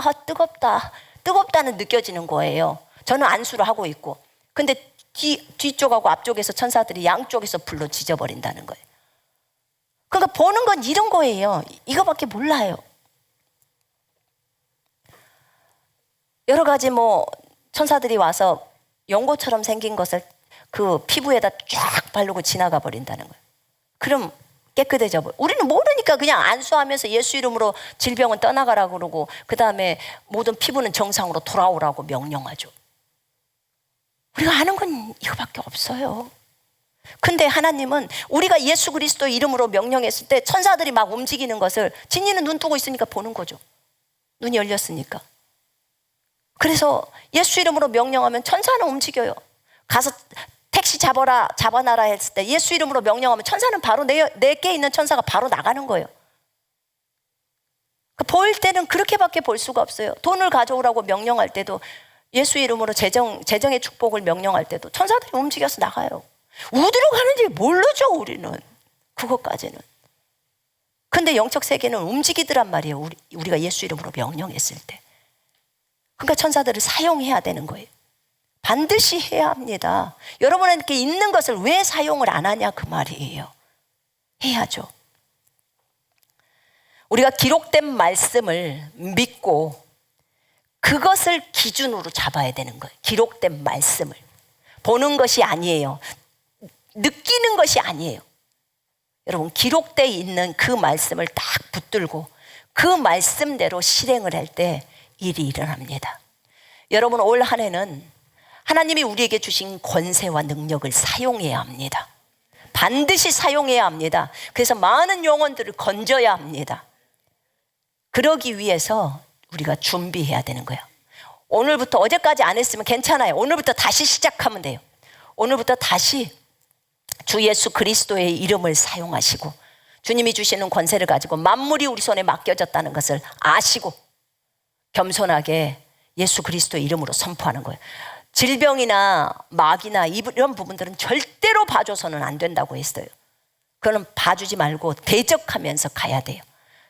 뜨겁다는 느껴지는 거예요. 저는 안수를 하고 있고. 근데 뒤쪽하고 앞쪽에서 천사들이 양쪽에서 불로 지져버린다는 거예요. 그러니까 보는 건 이런 거예요. 이거밖에 몰라요. 여러 가지 뭐 천사들이 와서 연고처럼 생긴 것을 그 피부에다 쫙 바르고 지나가 버린다는 거예요. 그럼 깨끗해져 버려. 우리는 모르니까 그냥 안수하면서 예수 이름으로 질병은 떠나가라고 그러고, 그 다음에 모든 피부는 정상으로 돌아오라고 명령하죠. 우리가 아는 건 이거밖에 없어요. 근데 하나님은 우리가 예수 그리스도 이름으로 명령했을 때 천사들이 막 움직이는 것을, 진이는 눈 뜨고 있으니까 보는 거죠. 눈이 열렸으니까. 그래서 예수 이름으로 명령하면 천사는 움직여요. 가서 택시 잡아놔라 했을 때 예수 이름으로 명령하면 천사는 바로 내게 있는 천사가 바로 나가는 거예요. 보일 때는 그렇게밖에 볼 수가 없어요. 돈을 가져오라고 명령할 때도 예수 이름으로 재정의 축복을 명령할 때도 천사들이 움직여서 나가요. 어디로 가는지 모르죠, 우리는. 그것까지는. 근데 영적 세계는 움직이더란 말이에요. 우리가 예수 이름으로 명령했을 때. 그러니까 천사들을 사용해야 되는 거예요. 반드시 해야 합니다. 여러분에게 있는 것을 왜 사용을 안 하냐 그 말이에요. 해야죠. 우리가 기록된 말씀을 믿고 그것을 기준으로 잡아야 되는 거예요. 기록된 말씀을. 보는 것이 아니에요. 느끼는 것이 아니에요. 여러분, 기록되어 있는 그 말씀을 딱 붙들고 그 말씀대로 실행을 할 때 일이 일어납니다. 여러분, 올 한 해는 하나님이 우리에게 주신 권세와 능력을 사용해야 합니다. 반드시 사용해야 합니다. 그래서 많은 영혼들을 건져야 합니다. 그러기 위해서 우리가 준비해야 되는 거예요. 오늘부터, 어제까지 안 했으면 괜찮아요. 오늘부터 다시 시작하면 돼요. 오늘부터 다시 주 예수 그리스도의 이름을 사용하시고 주님이 주시는 권세를 가지고 만물이 우리 손에 맡겨졌다는 것을 아시고 겸손하게 예수 그리스도의 이름으로 선포하는 거예요. 질병이나 마귀나 이런 부분들은 절대로 봐줘서는 안 된다고 했어요. 그거는 봐주지 말고 대적하면서 가야 돼요.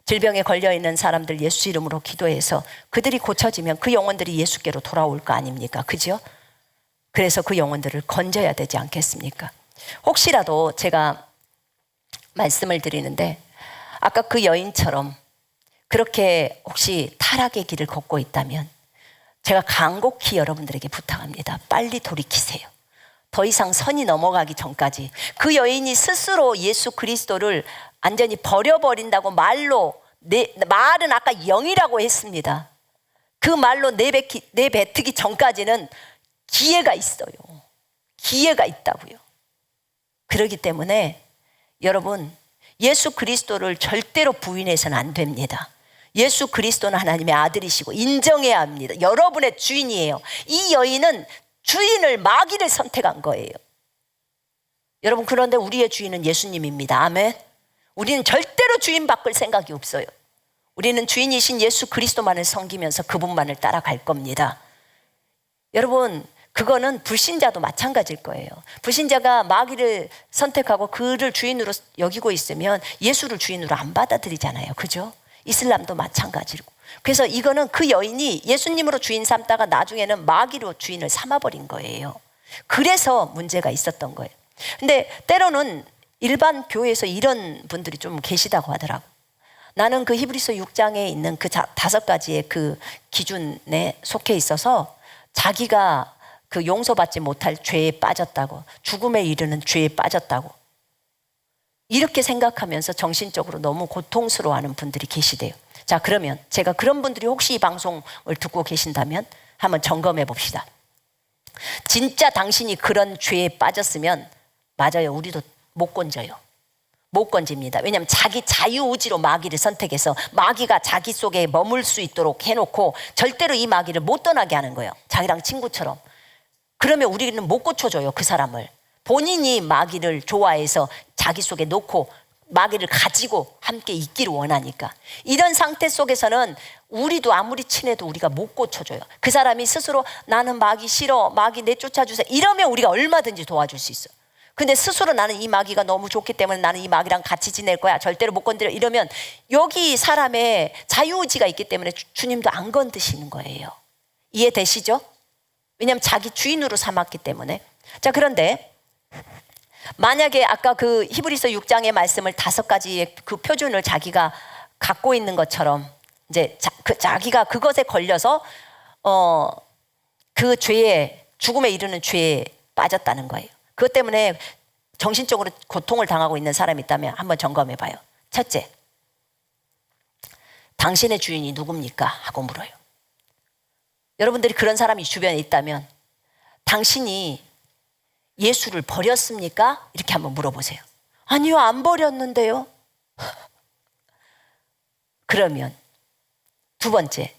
질병에 걸려있는 사람들 예수 이름으로 기도해서 그들이 고쳐지면 그 영혼들이 예수께로 돌아올 거 아닙니까? 그죠? 그래서 그 영혼들을 건져야 되지 않겠습니까? 혹시라도 제가 말씀을 드리는데 아까 그 여인처럼 그렇게 혹시 타락의 길을 걷고 있다면 제가 간곡히 여러분들에게 부탁합니다. 빨리 돌이키세요. 더 이상 선이 넘어가기 전까지. 그 여인이 스스로 예수 그리스도를 완전히 버려버린다고 말은 아까 영이라고 했습니다. 그 말로 내뱉기 전까지는 기회가 있어요. 기회가 있다고요. 그렇기 때문에 여러분, 예수 그리스도를 절대로 부인해서는 안 됩니다. 예수 그리스도는 하나님의 아들이시고 인정해야 합니다. 여러분의 주인이에요. 이 여인은 주인을, 마귀를 선택한 거예요. 여러분, 그런데 우리의 주인은 예수님입니다. 아멘. 우리는 절대로 주인 바꿀 생각이 없어요. 우리는 주인이신 예수 그리스도만을 섬기면서 그분만을 따라갈 겁니다. 여러분, 그거는 불신자도 마찬가지일 거예요. 불신자가 마귀를 선택하고 그를 주인으로 여기고 있으면 예수를 주인으로 안 받아들이잖아요. 그죠? 이슬람도 마찬가지고. 그래서 이거는 그 여인이 예수님으로 주인 삼다가 나중에는 마귀로 주인을 삼아버린 거예요. 그래서 문제가 있었던 거예요. 근데 때로는 일반 교회에서 이런 분들이 좀 계시다고 하더라고. 나는 그 히브리서 6장에 있는 그 5가지의 그 기준에 속해 있어서 자기가 그 용서받지 못할 죄에 빠졌다고, 죽음에 이르는 죄에 빠졌다고 이렇게 생각하면서 정신적으로 너무 고통스러워하는 분들이 계시대요. 자, 그러면 제가 그런 분들이 혹시 이 방송을 듣고 계신다면 한번 점검해 봅시다. 진짜 당신이 그런 죄에 빠졌으면 맞아요. 우리도 못 건져요. 못 건집니다. 왜냐하면 자기 자유의지로 마귀를 선택해서 마귀가 자기 속에 머물 수 있도록 해놓고 절대로 이 마귀를 못 떠나게 하는 거예요. 자기랑 친구처럼. 그러면 우리는 못 고쳐줘요. 그 사람을. 본인이 마귀를 좋아해서 자기 속에 놓고 마귀를 가지고 함께 있기를 원하니까. 이런 상태 속에서는 우리도 아무리 친해도 우리가 못 고쳐줘요. 그 사람이 스스로 나는 마귀 싫어, 마귀 내쫓아주세요, 이러면 우리가 얼마든지 도와줄 수 있어요. 근데 스스로 나는 이 마귀가 너무 좋기 때문에 나는 이 마귀랑 같이 지낼 거야, 절대로 못 건드려, 이러면 여기 사람의 자유의지가 있기 때문에 주님도 안 건드시는 거예요. 이해되시죠? 왜냐하면 자기 주인으로 삼았기 때문에. 자, 그런데 만약에 아까 그 히브리서 6장의 말씀을 5가지의 그 표준을 자기가 갖고 있는 것처럼 이제 자기가 그것에 걸려서 그 죄에, 죽음에 이르는 죄에 빠졌다는 거예요. 그것 때문에 정신적으로 고통을 당하고 있는 사람이 있다면 한번 점검해 봐요. 첫째, 당신의 주인이 누굽니까? 하고 물어요. 여러분들이 그런 사람이 주변에 있다면 당신이 예수를 버렸습니까? 이렇게 한번 물어보세요. 아니요, 안 버렸는데요. 그러면 두 번째,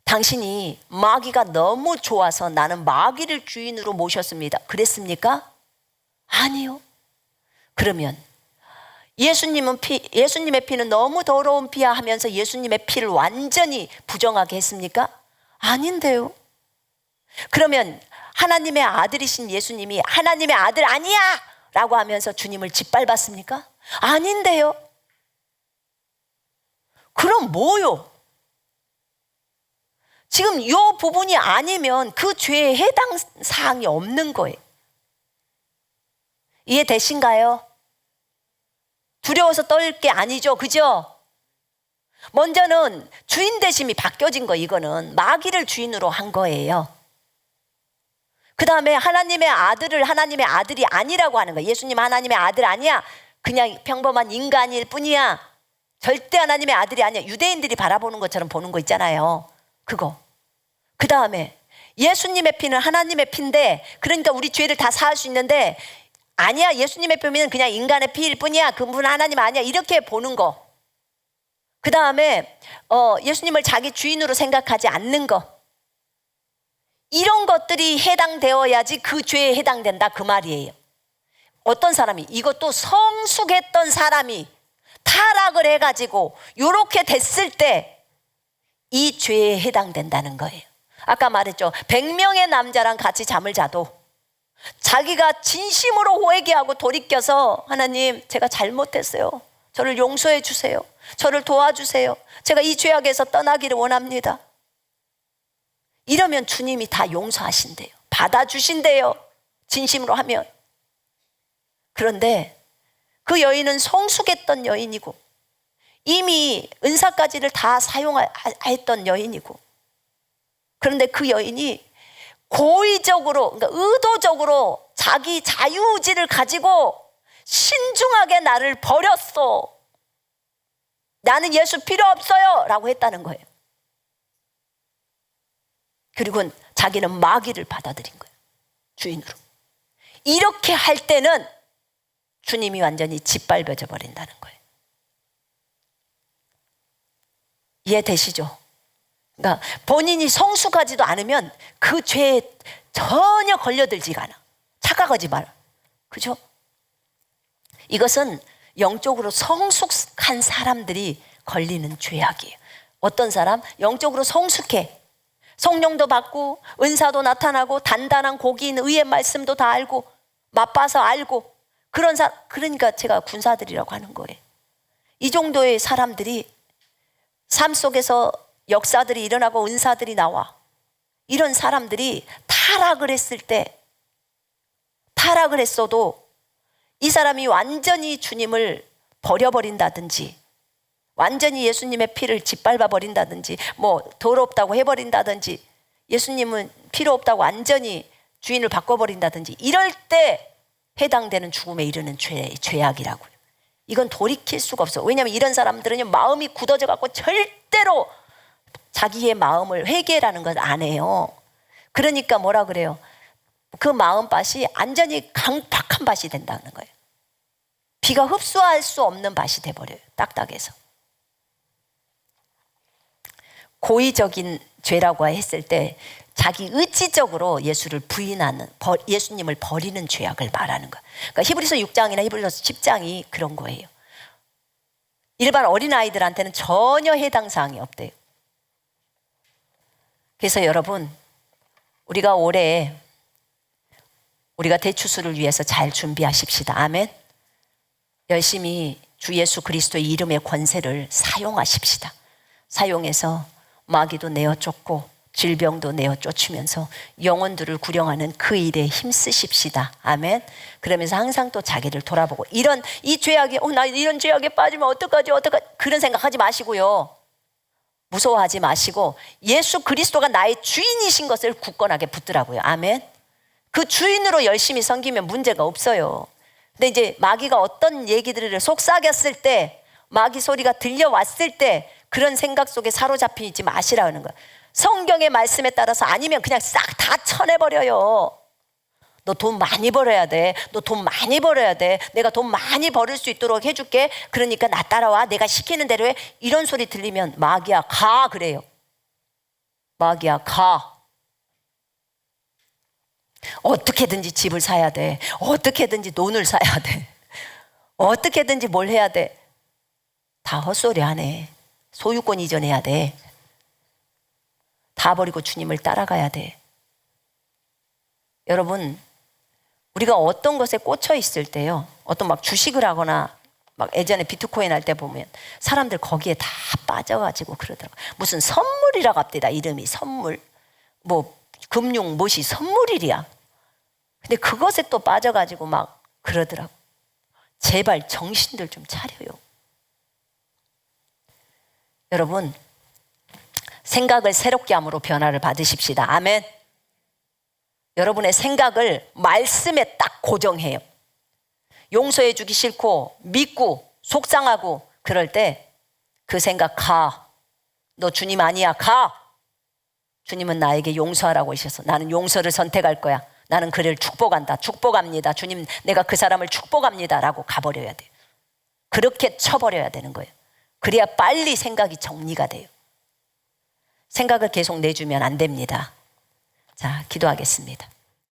당신이 마귀가 너무 좋아서 나는 마귀를 주인으로 모셨습니다, 그랬습니까? 아니요. 그러면 예수님의 피는 너무 더러운 피야 하면서 예수님의 피를 완전히 부정하게 했습니까? 아닌데요. 그러면 하나님의 아들이신 예수님이 하나님의 아들 아니야 라고 하면서 주님을 짓밟았습니까? 아닌데요. 그럼 뭐요? 지금 이 부분이 아니면 그 죄에 해당 사항이 없는 거예요. 이해되신가요? 두려워서 떨 게 아니죠. 그죠? 먼저는 주인 대심이 바뀌어진 거, 이거는 마귀를 주인으로 한 거예요. 그 다음에 하나님의 아들을 하나님의 아들이 아니라고 하는 거예요. 예수님 하나님의 아들 아니야. 그냥 평범한 인간일 뿐이야. 절대 하나님의 아들이 아니야. 유대인들이 바라보는 것처럼 보는 거 있잖아요. 그거. 그 다음에 예수님의 피는 하나님의 피인데, 그러니까 우리 죄를 다 사할 수 있는데, 아니야, 예수님의 피는 그냥 인간의 피일 뿐이야. 그분은 하나님 아니야. 이렇게 보는 거. 그 다음에 예수님을 자기 주인으로 생각하지 않는 거. 이런 것들이 해당되어야지 그 죄에 해당된다, 그 말이에요. 어떤 사람이, 이것도 성숙했던 사람이 타락을 해가지고 이렇게 됐을 때 이 죄에 해당된다는 거예요. 아까 말했죠. 100명의 남자랑 같이 잠을 자도 자기가 진심으로 회개하고 돌이켜서 하나님, 제가 잘못했어요. 저를 용서해 주세요. 저를 도와주세요. 제가 이 죄악에서 떠나기를 원합니다. 이러면 주님이 다 용서하신대요. 받아주신대요. 진심으로 하면. 그런데 그 여인은 성숙했던 여인이고 이미 은사까지를 다 사용했던 여인이고, 그런데 그 여인이 고의적으로, 그러니까 의도적으로 자기 자유의지를 가지고 신중하게 나를 버렸어. 나는 예수 필요 없어요 라고 했다는 거예요. 그리고 자기는 마귀를 받아들인 거예요. 주인으로. 이렇게 할 때는 주님이 완전히 짓밟혀져 버린다는 거예요. 이해되시죠? 그러니까 본인이 성숙하지도 않으면 그 죄에 전혀 걸려들지가 않아. 착각하지 마라. 그죠? 이것은 영적으로 성숙한 사람들이 걸리는 죄악이에요. 어떤 사람? 영적으로 성숙해. 성령도 받고 은사도 나타나고 단단한 고기인 의의 말씀도 다 알고 맛봐서 알고 그런 사람, 그러니까 제가 군사들이라고 하는 거예요. 이 정도의 사람들이 삶 속에서 역사들이 일어나고 은사들이 나와. 이런 사람들이 타락을 했을 때, 타락을 했어도 이 사람이 완전히 주님을 버려버린다든지, 완전히 예수님의 피를 짓밟아 버린다든지, 뭐 더럽다고 해버린다든지, 예수님은 필요 없다고 완전히 주인을 바꿔버린다든지, 이럴 때 해당되는 죽음에 이르는 죄악이라고요. 이건 돌이킬 수가 없어. 왜냐하면 이런 사람들은 마음이 굳어져 갖고 절대로 자기의 마음을 회개라는 걸 안 해요. 그러니까 뭐라 그래요? 그 마음밭이 완전히 강팍한 밭이 된다는 거예요. 비가 흡수할 수 없는 밭이 돼버려요. 딱딱해서. 고의적인 죄라고 했을 때 자기 의지적으로 예수를 부인하는, 예수님을 버리는 죄악을 말하는 거예요. 그러니까 히브리서 6장이나 히브리서 10장이 그런 거예요. 일반 어린아이들한테는 전혀 해당 사항이 없대요. 그래서 여러분, 우리가 올해 우리가 대추수를 위해서 잘 준비하십시다. 아멘. 열심히 주 예수 그리스도의 이름의 권세를 사용하십시다. 사용해서 마귀도 내어 쫓고 질병도 내어 쫓으면서 영혼들을 구령하는 그 일에 힘쓰십시다. 아멘. 그러면서 항상 또 자기를 돌아보고, 이 죄악에 나 이런 죄악에 빠지면 어떡하지 그런 생각하지 마시고요. 무서워하지 마시고 예수 그리스도가 나의 주인이신 것을 굳건하게 붙들라고요. 아멘. 그 주인으로 열심히 섬기면 문제가 없어요. 근데 이제 마귀가 어떤 얘기들을 속삭였을 때, 마귀 소리가 들려왔을 때 그런 생각 속에 사로잡히지 마시라는 거예요. 성경의 말씀에 따라서 아니면 그냥 싹 다 쳐내버려요. 너 돈 많이 벌어야 돼. 너 돈 많이 벌어야 돼. 내가 돈 많이 벌을 수 있도록 해줄게. 그러니까 나 따라와. 내가 시키는 대로 해. 이런 소리 들리면 마귀야 가 그래요. 마귀야 가. 어떻게든지 집을 사야 돼. 어떻게든지 돈을 사야 돼. 어떻게든지 뭘 해야 돼. 다 헛소리 하네. 소유권 이전해야 돼. 다 버리고 주님을 따라가야 돼. 여러분, 우리가 어떤 것에 꽂혀 있을 때요, 어떤 막 주식을 하거나 막 예전에 비트코인 할 때 보면 사람들 거기에 다 빠져가지고 그러더라고요. 무슨 선물이라고 합니다. 이름이 선물. 뭐 금융 무엇이 선물이랴. 근데 그것에 또 빠져가지고 막 그러더라고. 제발 정신들 좀 차려요. 여러분, 생각을 새롭게 함으로 변화를 받으십시다. 아멘. 여러분의 생각을 말씀에 딱 고정해요. 용서해 주기 싫고 믿고 속상하고 그럴 때 그 생각 가. 너 주님 아니야. 가. 주님은 나에게 용서하라고 하셔서 나는 용서를 선택할 거야. 나는 그를 축복한다. 축복합니다. 주님, 내가 그 사람을 축복합니다. 라고 가버려야 돼요. 그렇게 쳐버려야 되는 거예요. 그래야 빨리 생각이 정리가 돼요. 생각을 계속 내주면 안 됩니다. 자, 기도하겠습니다.